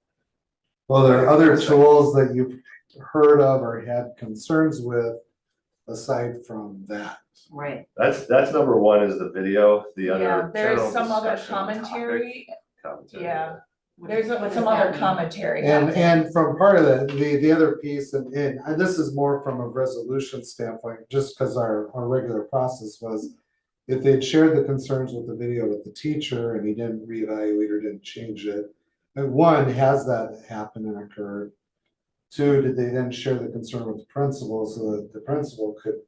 B: Well, there are other tools that you've heard of or had concerns with aside from that.
G: Right.
E: That's number one is the video, the
A: Yeah,
E: other.
A: there's
E: general
A: some other
E: discussion topic,
A: commentary,
E: commentary.
A: yeah. There's
G: What
A: some
G: does that
A: other
G: mean?
A: commentary
B: And,
A: happening.
B: and from part of the other piece, and this is more from a resolution standpoint, just because our regular process was, if they'd shared the concerns with the video with the teacher and he didn't reevaluate or didn't change it, and one, has that happened and occurred? Two, did they then share the concern with the principal so that the principal could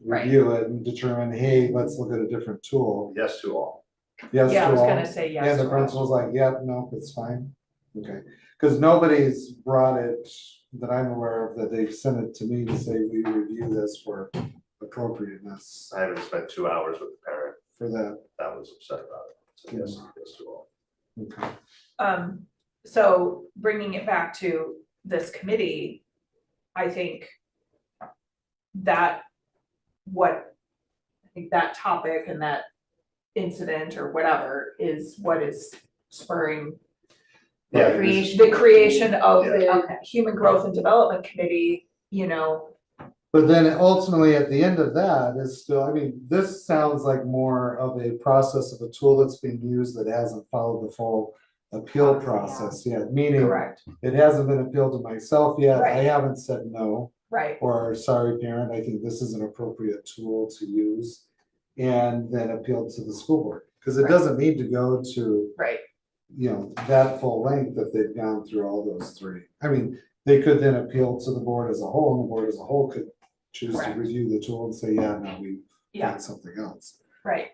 A: Right.
B: review it and determine, hey, let's look at a different tool?
E: Yes to all.
B: Yes
A: Yeah, I
B: to
A: was
B: all?
A: gonna say yes
B: And the
A: to all.
B: principal's like, yep, no, it's fine. Okay, because nobody's brought it that I'm aware of, that they've sent it to me to say, we review this for appropriateness
E: I haven't spent 2 hours with the parent
B: for that.
E: that was upset about it. So yes, yes to all.
B: Okay.
A: So bringing it back to this committee, I think that I think that topic and that incident or whatever is what is spurring
E: Yeah,
A: the
E: because-
A: creation of the
G: Okay.
A: Human Growth and Development Committee, you know.
B: But then ultimately, at the end of that is still, I mean, this sounds like more of a process of a tool that's being used that hasn't followed the full appeal process yet, meaning
A: Correct.
B: it hasn't been appealed to myself yet. I
A: Right.
B: haven't said no.
A: Right,
B: Or sorry, parent, I think this is an appropriate tool to use. And then appeal to the school board, because it
A: Right.
B: doesn't need to go to,
A: right,
B: you know, that full length if they've gone through all those three. I mean, they could then appeal to the board as a whole, and the board as a whole could choose to
A: Correct.
B: review the tool and say, yeah, no, we
A: yeah,
B: got something else.
A: right,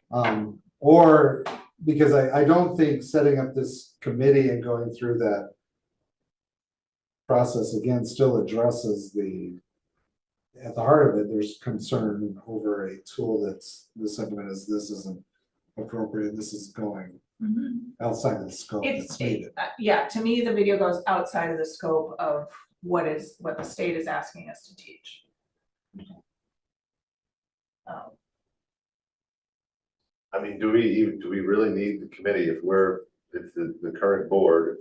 B: Or, because I don't think setting up this committee and going through that process again still addresses at the heart of it, there's concern over a tool that's, the sentiment is this isn't appropriate, this is going outside of the scope
A: It's,
B: that's needed.
A: yeah, to me, the video goes outside of the scope of what the state is asking us to teach.
E: I mean, do we really need the committee if the current board?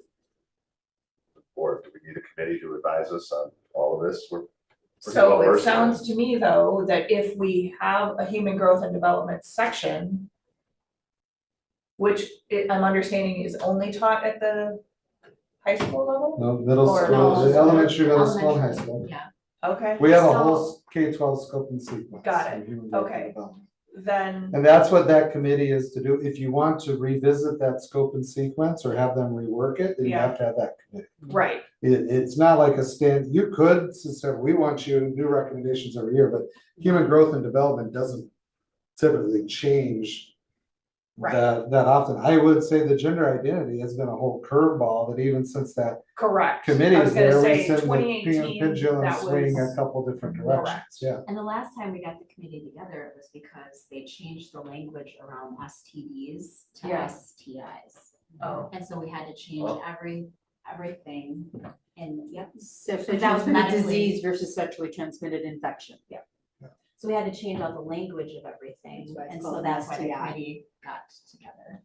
E: Or do we need a committee to advise us on all of this?
A: So
E: Well,
A: it
E: we're-
A: sounds to me though, that if we have a human growth and development section, which I'm understanding is only taught at the high school level?
B: No, middle
A: Or
B: school,
G: no,
B: elementary, middle school, and high
G: elementary,
B: school.
G: Yeah,
A: Okay,
B: We have a
G: So-
B: whole K-12 scope and sequence.
A: Got it.
B: of human growth and
A: Okay.
B: development.
A: then,
B: And that's what that committee is to do. If you want to revisit that scope and sequence or have them rework it, then you
A: Yeah.
B: have to have that committee.
A: right,
B: It's not like a you could, since we want you to do recommendations every year, but human growth and development doesn't typically change
A: Right.
B: that often. I would say the gender identity has been a whole curveball that even since that
A: correct.
B: committee
A: I was
B: is
A: gonna
B: there, we
A: say
B: send the
A: 2018,
B: pendulum
A: that
B: swing a
A: was
B: couple different
A: correct.
B: directions, yeah.
G: and the last time we got the committee together, it was because they changed the language around STDs to
A: Yeah.
G: STIs.
A: Oh,
G: And so we had to change
E: Oh.
G: everything, and, yep,
F: Sexually
G: That was
F: transmitted
G: medically-
F: disease versus sexually transmitted infection. Yeah.
G: so we had to change all the language of everything,
F: That's why it's
G: and
F: called
G: so
F: an
G: that's why the
F: STI.
G: committee got together.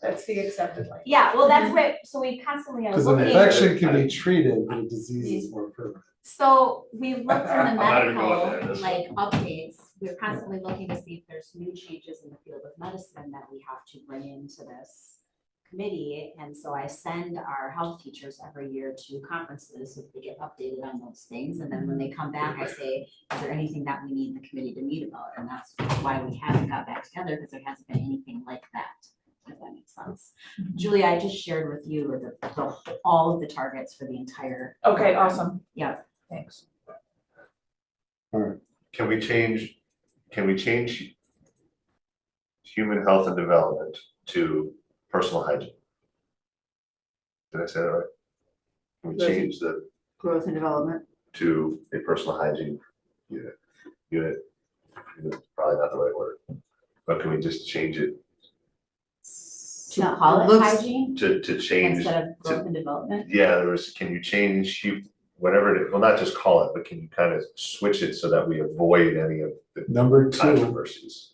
A: that's the accepted language.
G: Yeah, well, that's what, so we constantly are
B: Because an
G: looking,
B: infection can be treated, but a disease is more permanent.
G: so we looked in the
E: I'm not even going there,
G: medical,
E: this-
G: like, updates, we're constantly looking to see if there's new changes in the field of medicine that we have to bring into this committee, and so I send our health teachers every year to conferences so they get updated on those things, and then when they come back, I say, is there anything that we need the committee to meet about? And that's why we haven't got back together, because there hasn't been anything like that, if that makes sense. Julia, I just shared with you all of the targets for the entire.
A: Okay, awesome.
G: Yeah.
A: Thanks.
E: Can we change human health and development to personal hygiene? Did I say that right? Can we
F: Yes.
E: change the,
F: Growth and development.
E: to a personal hygiene unit? Probably not the right word, but can we just change it
G: To
F: No,
G: call
F: it
G: it
F: looks-
G: hygiene
E: to change?
G: instead of growth and development.
E: Yeah, can you change whatever it is, well, not just call it, but can you kind of switch it so that we avoid any of the
B: Number two,
E: controversies?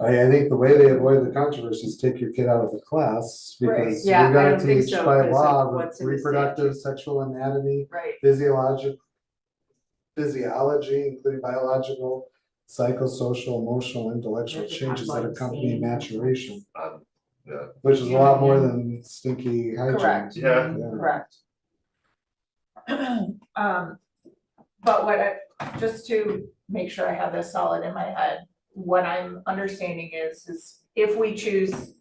B: I think the way they avoid the controversy is take your kid out of the class,
A: Right.
B: because
F: Yeah,
B: you're
F: I
B: gonna
F: don't think
B: teach
F: so,
B: by
F: 'cause of
B: law,
F: what's in the
B: reproductive, sexual anatomy,
A: Right,
B: physiology, including biological, psychosocial, emotional, intellectual
G: We have to talk
B: changes that
G: about
B: accompany
G: same
B: maturation,
E: Yeah,
B: which is a lot more than stinky hygiene.
A: correct.
E: yeah,
B: Yeah.
A: Correct. But just to make sure I have this solid in my head, what I'm understanding is if we choose,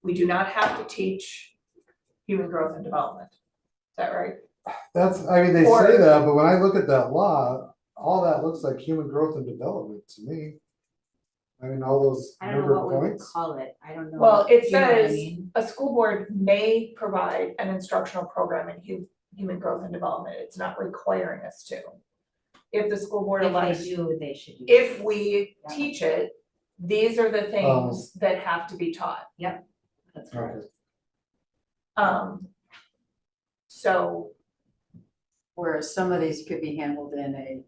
A: we do not have to teach human growth and development. Is that right?
B: That's, I mean, they
A: Or-
B: say that, but when I look at that law, all that looks like human growth and development to me. I mean, all those
G: I don't know
B: number
G: what we would
B: points.
G: call it, I don't know.
A: Well, it
G: You know what I
A: says
G: mean?
A: a school board may provide an instructional program in human growth and development. It's not requiring us to. If the school board
G: If
A: elects,
G: they do, they should use.
A: if we
G: Yeah.
A: teach it, these are the things that have to be taught.
G: That's correct.
B: Okay.
A: So,
F: Whereas some of these could be handled in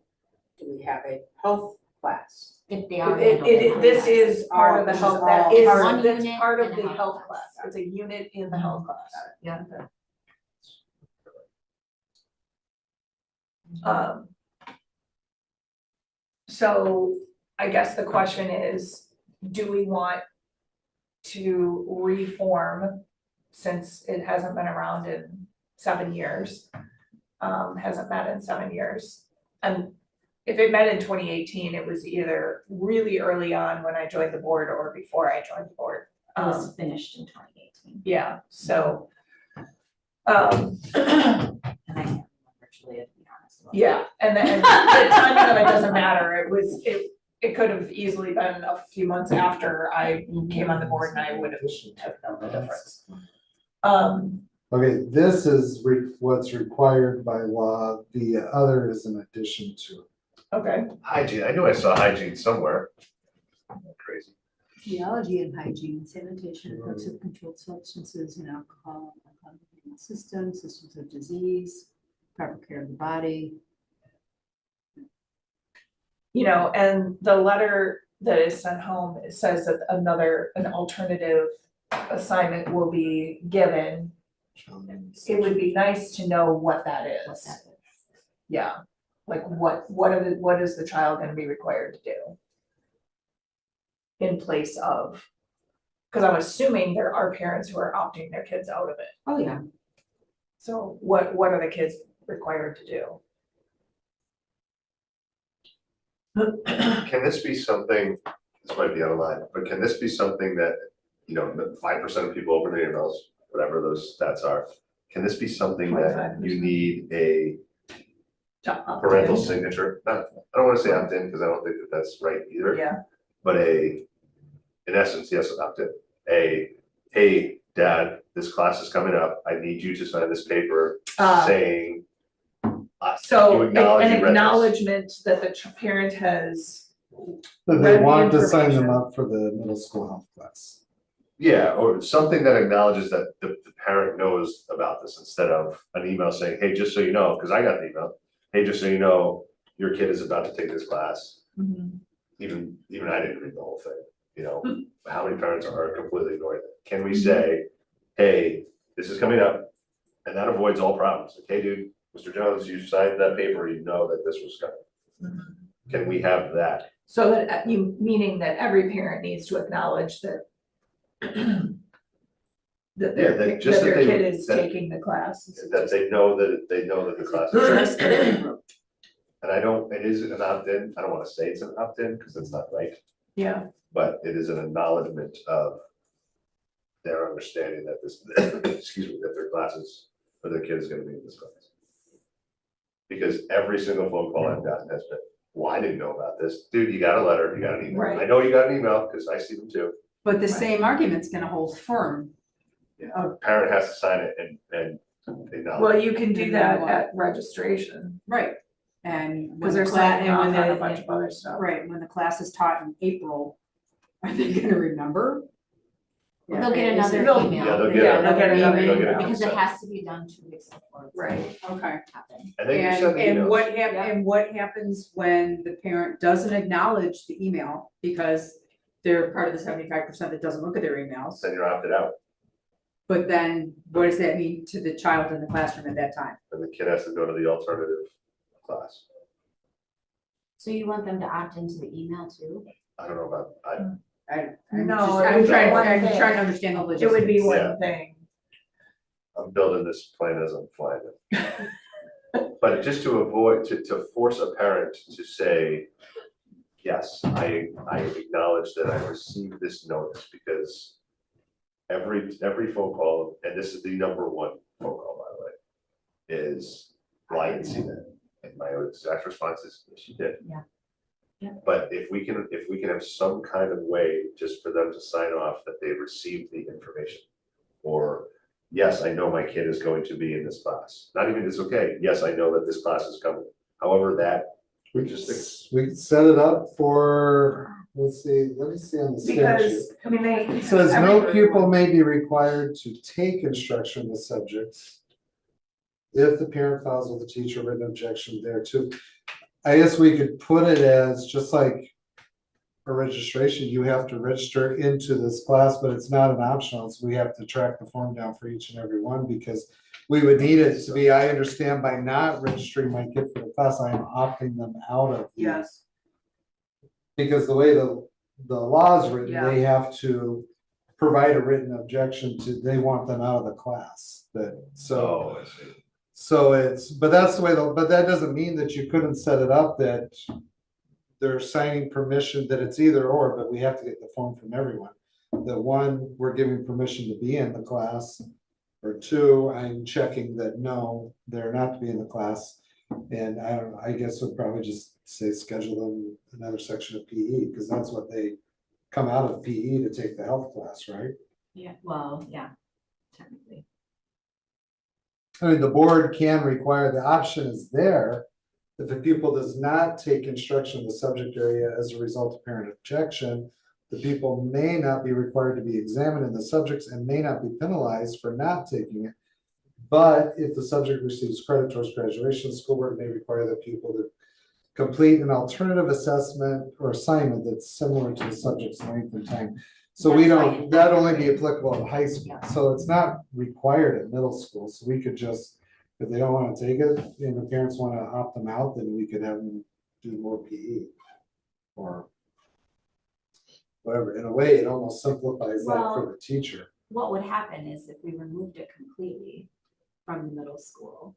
F: do we have a health class?
G: If they are.
A: this is part of the
F: This is
A: health, that
F: all
A: is,
F: part
G: of-
A: that's
G: Unit
A: part of
G: in a
A: the
G: health
A: health
G: class.
A: class. It's a unit in the health class.
G: Yeah.
A: So I guess the question is, do we want to reform, since it hasn't been around in 7 years? Hasn't met in 7 years. And if it met in 2018, it was either really early on when I joined the board or before I joined the board.
G: It was finished in 2018,
A: Yeah, so.
G: and I can't remember Julia, to be honest. about
A: Yeah, and then the timing of it doesn't matter, it could have easily been a few months after I came on the board and I would have known the difference.
B: Okay, this is what's required by law, the other is an addition to it.
A: Okay,
E: hygiene, I knew I saw hygiene somewhere. Crazy.
F: Geology and hygiene, sanitation, effects of controlled substances and alcohol, systems of disease, proper care of the body.
A: you know, and the letter that is sent home, it says that an alternative assignment will be given. It would be nice to know what that
G: what
A: is.
G: that is.
A: Yeah, like what is the child gonna be required to do? In place of, cause I'm assuming there are parents who are opting their kids out of it,
G: Oh, yeah.
A: so what are the kids required to do?
E: Can this be something, this might be out of line, but can this be something that, 5% of people open their emails, whatever those stats are? Can this be something that you
A: 25%.
E: need a
A: To opt
E: parental
A: in?
E: signature? Not, I don't wanna say opt in, because I don't think that that's right either.
A: Yeah,
E: But in essence, yes, opt in. Hey, dad, this class is coming up. I need you to sign this paper saying.
A: so
E: You acknowledge
A: an
E: you read this.
A: acknowledgement that the parent has,
B: That
A: Read
B: they
A: the
B: want to sign them
A: information.
B: up for the middle school health class.
E: Yeah, or something that acknowledges that the parent knows about this instead of an email saying, hey, just so you know, because I got the email. Hey, just so you know, your kid is about to take this class. Even I didn't read the whole thing, how many parents are completely ignoring it? Can we say, hey, this is coming up, and that avoids all problems, like, hey, dude, Mr. Jones, you signed that paper, you know that this was coming. Can we have that?
A: so that meaning that every parent needs to acknowledge that that
E: Yeah,
A: their
E: just that
A: their
E: they-
A: kid is
E: that-
A: taking the class.
E: That they know that the class is.
F: Dress code wrote.
E: And it is an opt-in, I don't wanna say it's an opt-in, because it's not right,
A: Yeah,
E: but it is an acknowledgement of their understanding that this, excuse me, that their classes, or their kid is gonna be in this class. Because every single phone call I've gotten has been, well, I didn't know about this, dude, you got a letter, you got an email, I
A: Right.
E: know you got an email, because I see them too.
F: But the same argument's gonna hold firm.
E: Parent has to sign it and acknowledge.
A: well, you can do
F: And
A: that
F: then what?
A: at registration,
F: Right. And when
A: because
F: the
A: they're
F: class,
A: signing
F: and
A: off
F: when
A: on a
F: the,
A: bunch of other stuff.
F: right, when the class is taught in April, are they gonna remember?
G: They'll get
F: Is
G: another
F: it-
A: They'll-
G: email.
E: Yeah, they'll get
A: Yeah,
E: it.
A: they'll get another
E: They'll get
A: email.
E: it.
G: Because it has to be done 2 weeks before. it's
A: Right.
F: Okay.
G: happen.
E: And then you
F: And,
E: send the
F: and
E: emails.
F: what and what happens when the parent doesn't acknowledge the email because they're part of the 75% that doesn't look at their emails?
E: Then you're opted out,
F: But then what does that mean to the child in the classroom at that time?
E: and the kid has to go to the alternative class.
G: So you want them to opt into the email too?
E: I don't know about,
F: I'm
A: No,
F: just,
A: it
F: I'm
A: would be
F: trying,
A: one
F: I'm
A: thing.
F: trying to understand the
A: It
F: logistics.
A: would be
E: Yeah.
A: one thing,
E: I'm building this plane as I'm flying it. But just to avoid, to force a parent to say, yes, I acknowledge that I received this notice, because every phone call, and this is the number one phone call, by the way, is, well, I didn't see that. And my exact response is, yes, you did.
G: Yeah. Yeah.
E: But if we can have some kind of way just for them to sign off that they received the information, or yes, I know my kid is going to be in this class. Not even it's okay. Yes, I know that this class is coming. However, that
B: We
E: just
B: we could set it up for, let me see on the statute.
A: because, I mean, they.
B: It says no
A: every-
B: pupil may be required to take instruction in the subjects if the parent files with the teacher written objection thereto. I guess we could put it as just like a registration, you have to register into this class, but it's not an optional, so we have to track the form down for each and every one, because we would need it to be, I understand by not registering my kid for the class, I am opting them out of the.
A: Yes,
B: Because the way the law is written,
A: Yeah.
B: they have to provide a written objection to, they want them out of the class, but, so.
E: oh, I see.
B: So it's, but that's the way, but that doesn't mean that you couldn't set it up that they're signing permission, that it's either or, but we have to get the form from everyone. That one, we're giving permission to be in the class, or two, I'm checking that no, they're not to be in the class. And I don't know, I guess we'd probably just say schedule them another section of PE, because that's what they come out of PE to take the health class, right?
G: Yeah, well, yeah, technically.
B: I mean, the board can require, the option is there. If the pupil does not take instruction in the subject area as a result of parent objection, the pupil may not be required to be examined in the subjects and may not be penalized for not taking it. But if the subject receives credit towards graduation, the school board may require the pupil to complete an alternative assessment or assignment that's similar to the subject's length and time. So we
G: That's
B: don't,
G: fine.
B: that'd only be applicable at high school, so it's not required at middle school, so we could just If they don't wanna take it, and the parents wanna opt them out, then we could have them do more PE. Or whatever, in a way, it almost simplifies that for the teacher.
G: What would happen is if we removed it completely from the middle school,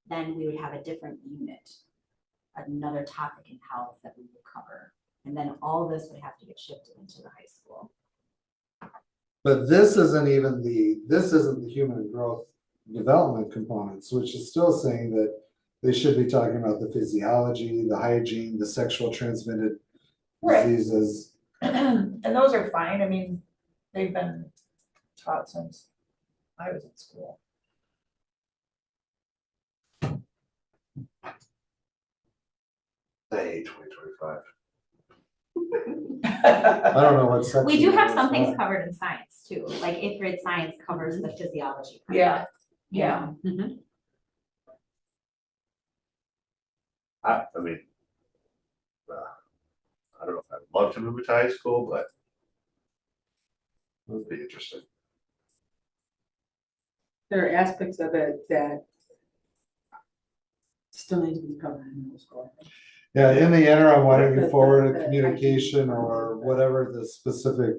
G: then we would have a different unit, another topic in health that we would cover. And then all this would have to get shifted into the high school.
B: But this isn't the human growth development components, which is still saying that they should be talking about the physiology, the hygiene, the sexual transmitted
A: Right.
B: diseases.
A: And those are fine, I mean, they've been taught since I was in school.
E: I hate 2025.
B: I don't know what section.
G: We do have
B: it is,
G: some things
B: but-
G: covered in science too, like eighth grade science covers the physiology. part.
A: Yeah,
G: You
A: yeah.
G: know? Mhm.
E: I mean, I don't know if I'd love to move it to high school, but it would be interesting.
F: There are aspects of it that still need to be covered in middle school.
B: Yeah, in the interim, why don't you
F: But
B: forward
F: the
B: a communication or whatever the specific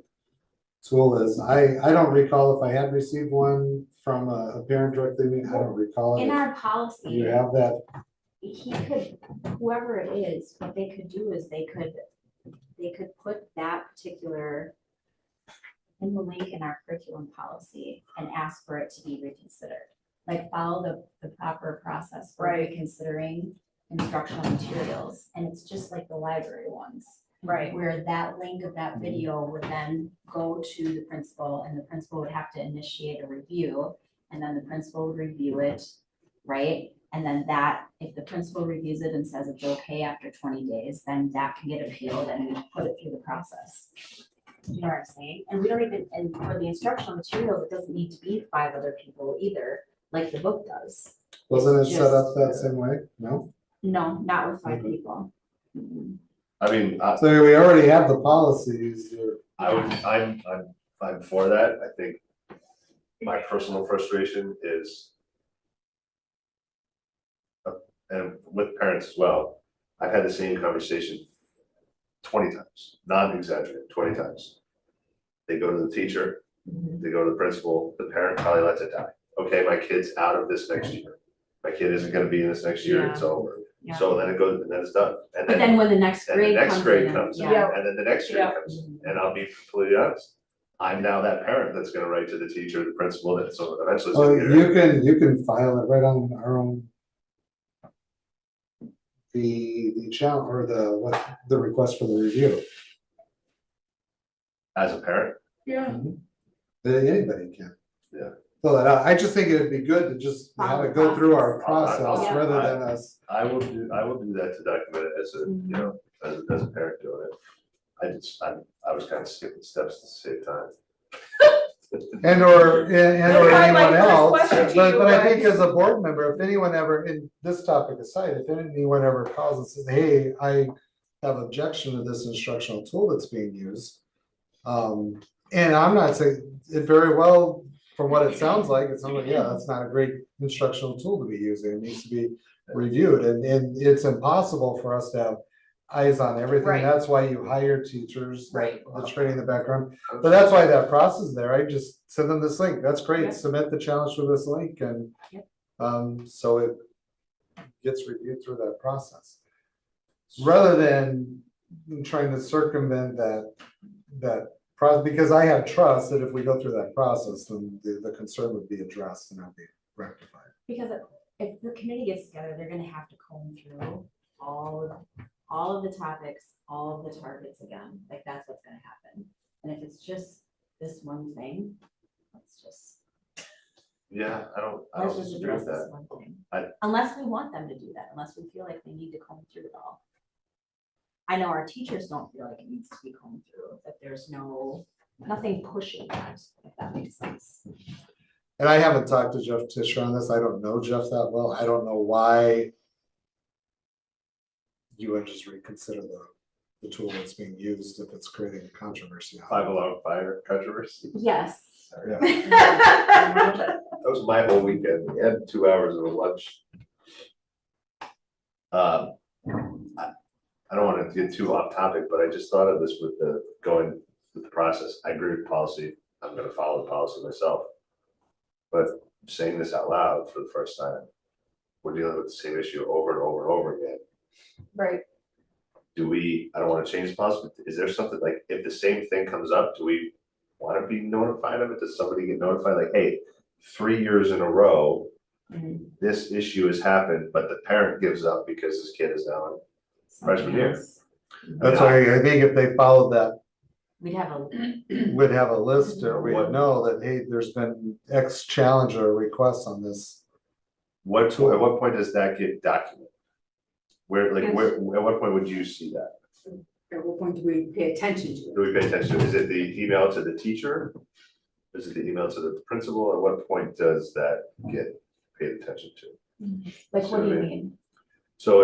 B: tool is? I don't recall if I had received one from a parent directly, I don't recall
G: In
B: it.
G: our
B: Do
G: policy.
B: you have that?
G: He could, whoever it is, what they could do is they could put that particular in the link in our curriculum policy and ask for it to be reconsidered. Like follow the proper process for
A: Right.
G: reconsidering instructional materials. And it's just like the library ones,
A: Right,
G: where that link of that video would then go to the principal and the principal would have to initiate a review. And then the principal would review it, right? And then that, if the principal reviews it and says it's okay after 20 days, then that can get appealed and we put it through the process. You know what I'm saying? And we don't even, and for the instructional materials, it doesn't need to be 5 other people either, like the book does.
B: Wasn't it
G: It's
B: set up
G: just-
B: that same way? No?
G: No, not with 5
B: Okay.
G: people. Mm-mm.
E: I mean,
B: So we already have the policies.
E: I'm for that. I think my personal frustration is, and with parents as well, I've had the same conversation 20 times, not exaggerating, 20 times. They go to the teacher, they go to the principal, the parent probably lets it die. Okay, my kid's out of this next year. My kid isn't gonna be in this next year, it's over.
G: Yeah.
E: So then it goes, and then it's done. And
G: But then when the next
E: and the
G: grade
E: next
G: comes
E: grade
G: in,
E: comes in,
G: yeah.
E: and then the next grade
A: Yeah.
E: comes in, and I'll be completely honest. I'm now that parent that's gonna write to the teacher, the principal, that so eventually. it's
B: Oh,
E: gonna get
B: you can file it right on our own. The challenge or the request for the review.
E: As a parent,
A: yeah.
B: Anybody can.
E: Yeah.
B: Fill that out. I just think it'd be good to just have it go through our
E: Process.
B: process
G: Yeah.
B: rather than us.
E: I will do that to document it as a, you know, as a parent doing it. I was kind of skipping steps to save time.
B: Or
A: That's why my
B: anyone
A: first
B: else,
A: question to
B: but
A: you
B: I think
A: was-
B: as a board member, if anyone ever, in this topic aside, if anyone ever calls and says, hey, I have objection to this instructional tool that's being used. And I'm not saying, it very well, from what it sounds like, yeah, that's not a great instructional tool to be using, it needs to be reviewed, and it's impossible for us to have eyes on everything,
A: Right.
B: that's why you hire teachers,
A: Right.
B: the training, the background. But that's why that process is there, I just send them this link, that's
A: Yeah.
B: great, submit the challenge for this link and.
G: Yep.
B: So it gets reviewed through that process. Rather than trying to circumvent that process, because I have trust that if we go through that process, then the concern would be addressed and it'll be rectified.
G: Because if the committee gets together, they're gonna have to comb through all of the topics, all of the targets again, like that's what's gonna happen. And if it's just this one thing, let's just,
E: Yeah, I don't
G: let's just
E: disagree
G: address
E: with
G: this
E: that.
G: one thing.
E: I-
G: Unless we want them to do that, unless we feel like they need to comb through it all. I know our teachers don't feel like it needs to be combed through, that there's nothing pushing that, if that makes sense.
B: And I haven't talked to Jeff Tischer on this, I don't know Jeff that well, I don't know why you would just reconsider the tool that's being used if it's creating a controversy.
E: 5 alarm fire controversy.
G: Yes.
B: Yeah.
E: That was my whole weekend. We had 2 hours of a lunch. I I don't want to get too off topic, but I just thought of this with the going with the process. I agree with policy. I'm gonna follow the policy myself. But saying this out loud for the first time, we're dealing with the same issue over and over and over again.
A: Right.
E: Do we, I don't want to change the policy, but is there something like, if the same thing comes up, do we want to be notified of it? Does somebody get notified like, hey, 3 years in a row, this issue has happened, but the parent gives up because this kid is now in freshman year?
B: That's why I think if they followed that,
G: We'd have a,
B: we'd have a list or we'd know that, hey, there's been X challenge or requests on this.
E: At what point does that get documented? Where, like, where, at what point would you see that?
F: At what point do we pay attention to it?
E: Do we pay attention to, is it the email to the teacher? Is it the email to the principal? At what point does that get paid attention to?
G: like, what do you mean?
E: So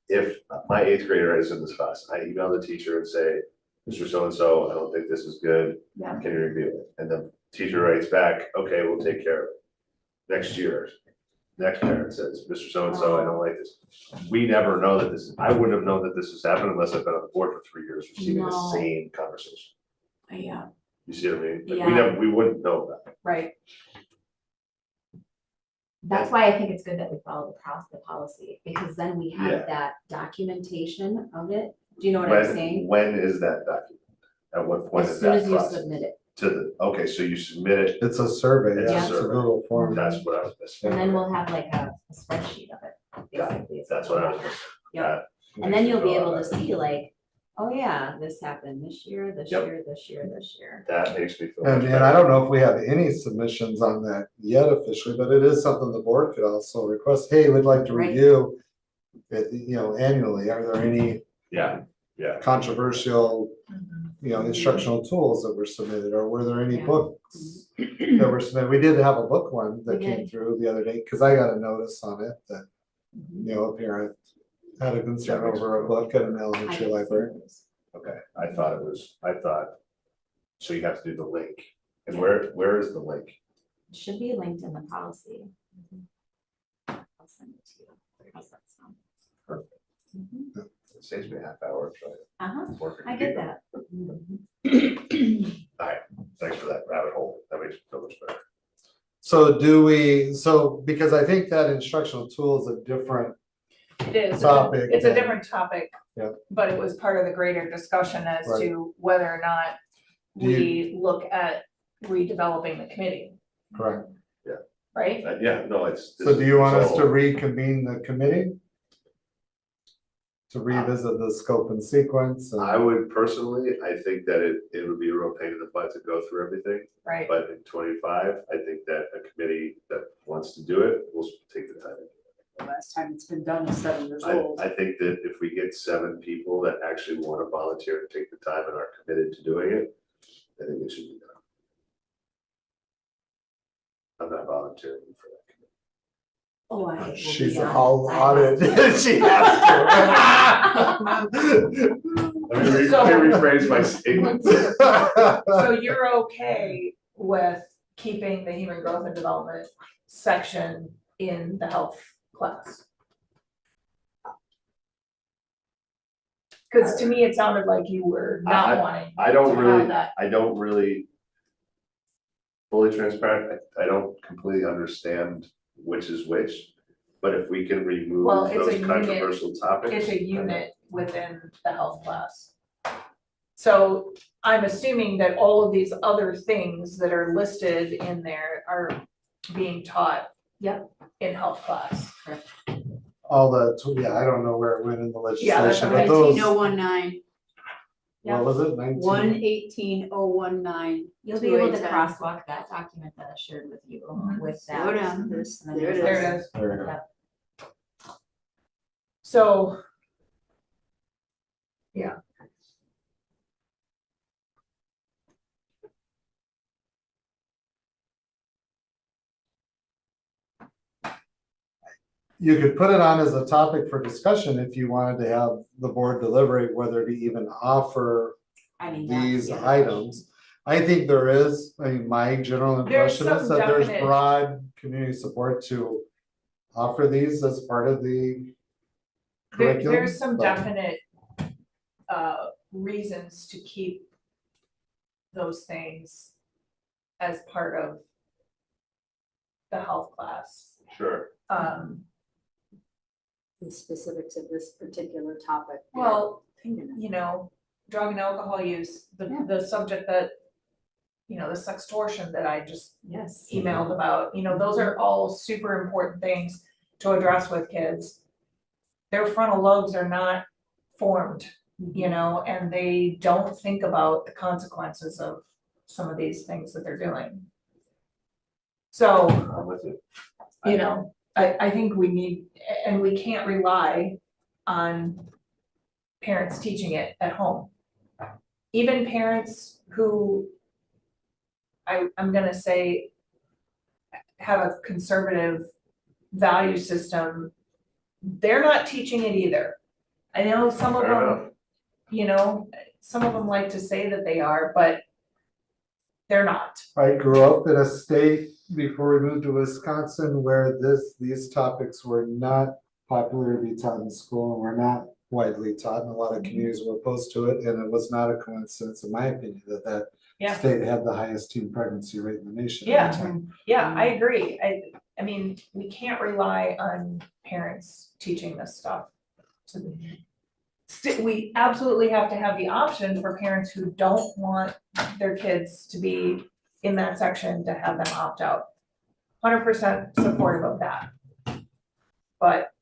E: if my 8th grader is in this class, I email the teacher and say, Mr. So-and-so, I don't think this is good.
A: Yeah.
E: Can you review it? And the teacher writes back, okay, we'll take care of it. Next year, next parent says, Mr. So-and-so, I don't like this. We never know that this, I wouldn't have known that this has happened unless I've been on the board for 3 years receiving the
G: No.
E: same conversation.
G: Yeah.
E: You see what I mean? Like,
G: Yeah.
E: we wouldn't know that.
A: Right.
G: That's why I think it's good that we follow the policy, because then we
E: Yeah.
G: have that documentation of it. Do you know what I'm saying?
E: When is that document? At what point
G: As
E: is
G: soon
E: that
G: as you
E: process?
G: submit it,
E: To the, okay, so you submit it,
B: It's a survey,
E: It's a
B: yeah, it's a
E: survey.
B: Google form.
E: that's what I was missing.
G: and then we'll have like a spreadsheet of it,
E: Got
G: basically. is
E: That's what I was
G: we'll have.
E: missing.
G: Yep.
E: That
G: And then
E: makes
G: you'll
E: me
G: be
E: feel
G: able to
E: better.
G: see like, oh yeah, this happened this year, this
E: Yep.
G: year, this year, this year.
E: That makes me feel.
B: And,
E: much
B: and I
E: better.
B: don't know if we have any submissions on that yet officially, but it is something the board could also request, hey, we'd like to
G: Right.
B: review it, annually, are there any
E: Yeah,
B: controversial, instructional tools that were submitted, or were there any
G: Yeah.
B: books that were submitted? We did have a book one that
G: We
B: came
G: did.
B: through the other day, because I got a notice on it that,
G: Mhm.
B: a parent had a concern
E: That makes
B: over a
E: sense.
B: book at an
G: I
B: elementary
G: didn't see
B: library.
G: those.
E: okay, I thought, so you have to do the link, and where is the link?
G: It should be linked in the policy. I'll send it to you. How's that sound?
E: Perfect.
G: Mhm.
E: It saves me a half hour trying
G: Uh-huh,
E: to work.
G: I get that.
E: Thanks for that rabbit hole, that makes me feel much better.
B: So because I think that instructional tool is a different,
A: It is.
B: Topic,
A: It's a
B: yeah.
A: different topic.
B: Yeah.
A: But it was part of the greater discussion as
B: Right.
A: to whether or not
B: Do
A: we look at redeveloping the committee,
B: correct?
A: right?
E: Yeah, no, it's.
B: So do you want us to
E: so-
B: reconvene the committee? To revisit the scope and sequence?
E: I would personally, I think that it would be a real pain in the butt to go through everything,
A: Right.
E: but in 25, I think that a committee that wants to do it will take the time.
F: The last time it's been done is 7 years
E: I,
F: old.
E: I think that if we get 7 people that actually want to volunteer and take the time and are committed to doing it, I think it should be done. I'm not volunteering for that committee.
G: Oh, I will be
B: She's
G: on it.
B: all
G: I
B: on
G: have
B: it.
G: to.
B: She has
A: So-
E: Let me rephrase my statement.
B: to.
A: So you're okay with keeping the human growth and development section in the health class? Cause to me, it sounded like you were not wanting
E: I don't
A: to
E: really,
A: have that.
E: I don't really fully transparent, I don't completely understand which is which, but if we can remove
A: Well, it's a
E: those
A: unit.
E: controversial topics.
A: It's a unit within the health class. So I'm assuming that all of these other things that are listed in there are being taught.
G: Yep.
A: In health class.
B: All the, I don't know where it went in the
A: Yeah, that's
B: legislation, but those,
F: 19019,
B: what was it, 19?
F: 118019.
G: You'll be able to
F: 2A10.
G: crosswalk that document that I shared with you
A: Mhm.
G: with that.
F: Slow down.
G: This, and then
F: There it
G: there's
A: There
G: this.
A: it is.
B: There you go.
G: Yep.
A: So. Yeah.
B: You could put it on as a topic for discussion if you wanted to have the board deliberate whether to even offer
G: I mean, that's
B: these
G: the other
B: items. I think there is, I mean, my general
A: There's
B: impression is
A: some
B: that there's
A: definite-
B: broad community support to offer these as part of the curriculum.
A: There's some
B: but-
A: definite reasons to keep those things as part of the health class.
E: Sure.
F: The specifics of this particular topic.
A: Well, you know, drug and alcohol use,
F: Yeah.
A: the subject that, you know, the sextortion that I just
F: Yes.
A: emailed about, you know, those are all super important things to address with kids. Their frontal lobes are not formed, you know, and they don't think about the consequences of some of these things that they're doing. So,
E: I'm with you.
A: you know, I think we need, and we can't rely on parents teaching it at home. Even parents who, I'm gonna say, have a conservative value system, they're not teaching it either. I know some of
E: Fair
A: them,
E: enough.
A: you know, some of them like to say that they are, but they're not.
B: I grew up in a state before we moved to Wisconsin where these topics were not popular to be taught in school and were not widely taught, and a lot of communities were opposed to it, and it was not a coincidence, in my opinion, that
A: Yeah.
B: state had the highest teen pregnancy rate in the nation. at
A: Yeah.
B: the time.
A: Yeah, I agree. I mean, we can't rely on parents teaching this stuff. We absolutely have to have the option for parents who don't want their kids to be in that section to have them opt out. 100% supportive of that. But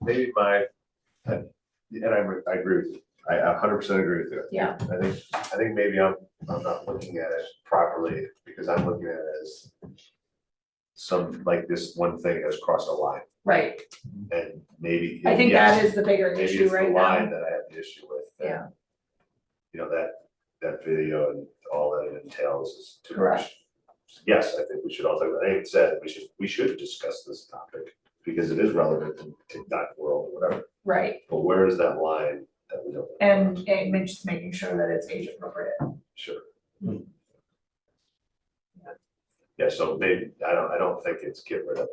E: Maybe and I agree with you, I 100% agree with you.
A: Yeah.
E: I think maybe I'm not looking at it properly, because I'm looking at it as some, like this one thing has crossed a line,
A: right,
E: and maybe.
A: I think
E: yes,
A: that is the bigger
E: maybe
A: issue
E: it's the
A: right
E: line
A: now.
E: that I have the issue with. that,
A: Yeah.
E: You know, that video and all that it entails is too
A: Correct.
E: much. Yes, I think we should all talk about, I even said, we should discuss this topic, because it is relevant in TikTok world or whatever,
A: Right,
E: but where is that line that we don't?
A: and just making sure that it's age appropriate.
E: Sure. Yeah, so maybe, I don't think it's get rid of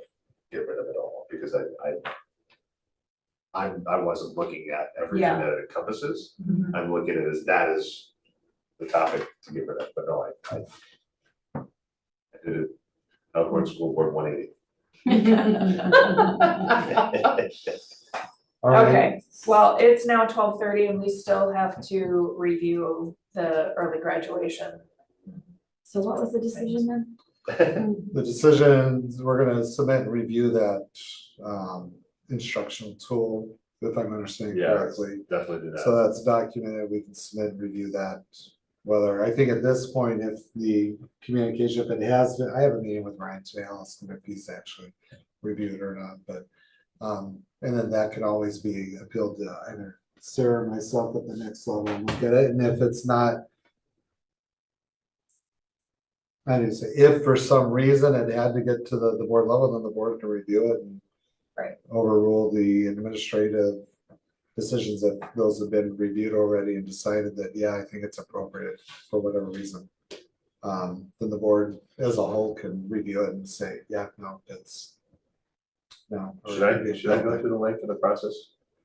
E: it all, because I wasn't looking at everything
A: Yeah.
E: that it encompasses.
A: Mhm.
E: I'm looking at it as that is the topic to get rid of, but no, I did it, Elkhorn School Board 180.
B: All right.
A: Okay, well, it's now 12:30 and we still have to review the early graduation.
G: So what was the decision then?
B: The decision, we're gonna submit and review that instructional tool, if I'm understanding
E: Yeah,
B: correctly.
E: definitely do
B: So
E: that.
B: that's documented, we can submit and review that. Whether, I think at this point, if the communication, if it has been, I have a meeting with Ryan today, I'll ask him if he's actually reviewed it or not, but. And then that can always be appealed to either Sarah or myself at the next level and look at it, and if it's not. I didn't say, if for some reason it had to get to the board level, then the board can review it and.
A: Right.
B: Overrule the administrative decisions that those have been reviewed already and decided that, yeah, I think it's appropriate for whatever reason. Then the board as a whole can review it and say, yeah, no, it's. No. or
E: Should I
B: maybe-
E: go through the length of the process?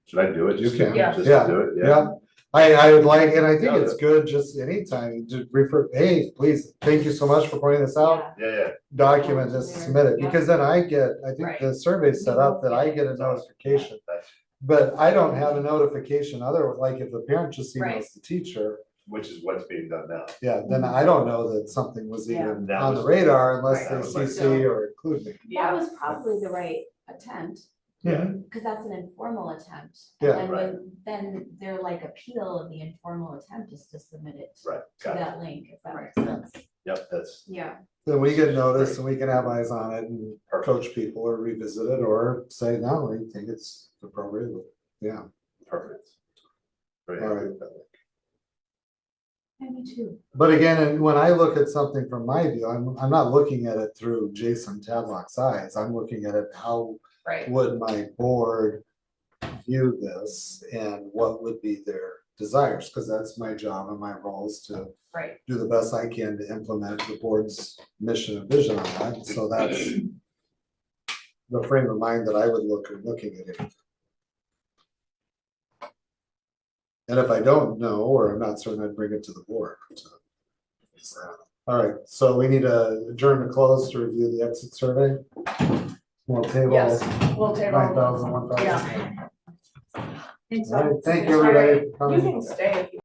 E: Should I do it?
B: You
E: Just
B: can,
A: Yeah.
E: Just
B: yeah,
E: do it,
B: yeah. I would like, and I think
E: Yeah.
B: it's good just anytime to refer, hey, please, thank you so much for pointing this out.
E: Yeah,
B: Document this, submit it,
G: Yeah.
B: because then I think the survey's set up that I get a notification.
E: that's,
B: But I don't have a notification like if the parent just
A: Right.
B: emails the teacher,
E: which is what's being done now.
B: yeah, then I don't know that something was
F: Yeah.
B: even
E: That
B: on the
E: was-
B: radar unless
E: Right.
B: they
E: That was like-
B: CC or include me.
G: That was probably the right attempt,
B: Yeah.
G: because that's an informal attempt.
B: Yeah.
G: And then their like appeal of the informal attempt is to submit it
E: Right,
G: to
E: got it.
G: that link, if that makes sense.
E: Yep, that's
G: Yeah.
B: Then we get notice and we can have eyes on it and
E: perfect.
B: coach people or revisit it or say, no, we think it's appropriate, yeah.
E: Perfect. Very
B: All
E: happy
B: right.
E: with that.
G: Yeah, me too.
B: But again, and when I look at something from my view, I'm not looking at it through Jason Tadlock's eyes. I'm looking at it, how
A: Right,
B: would my board view this and what would be their desires, because that's my job and my role is to
A: Right.
B: do the best I can to implement the board's mission and vision on that, so that's the frame of mind that I would looking at it. And if I don't know, or I'm not certain, I'd bring it to the board. All right, so we need to adjourn to close to review the exit survey. We'll table
A: Yes, we'll table.
B: 9,000, 1,000.
A: Yeah.
F: Thanks,
B: All right, thank you, everybody. for
A: You
B: coming.
A: can stay if you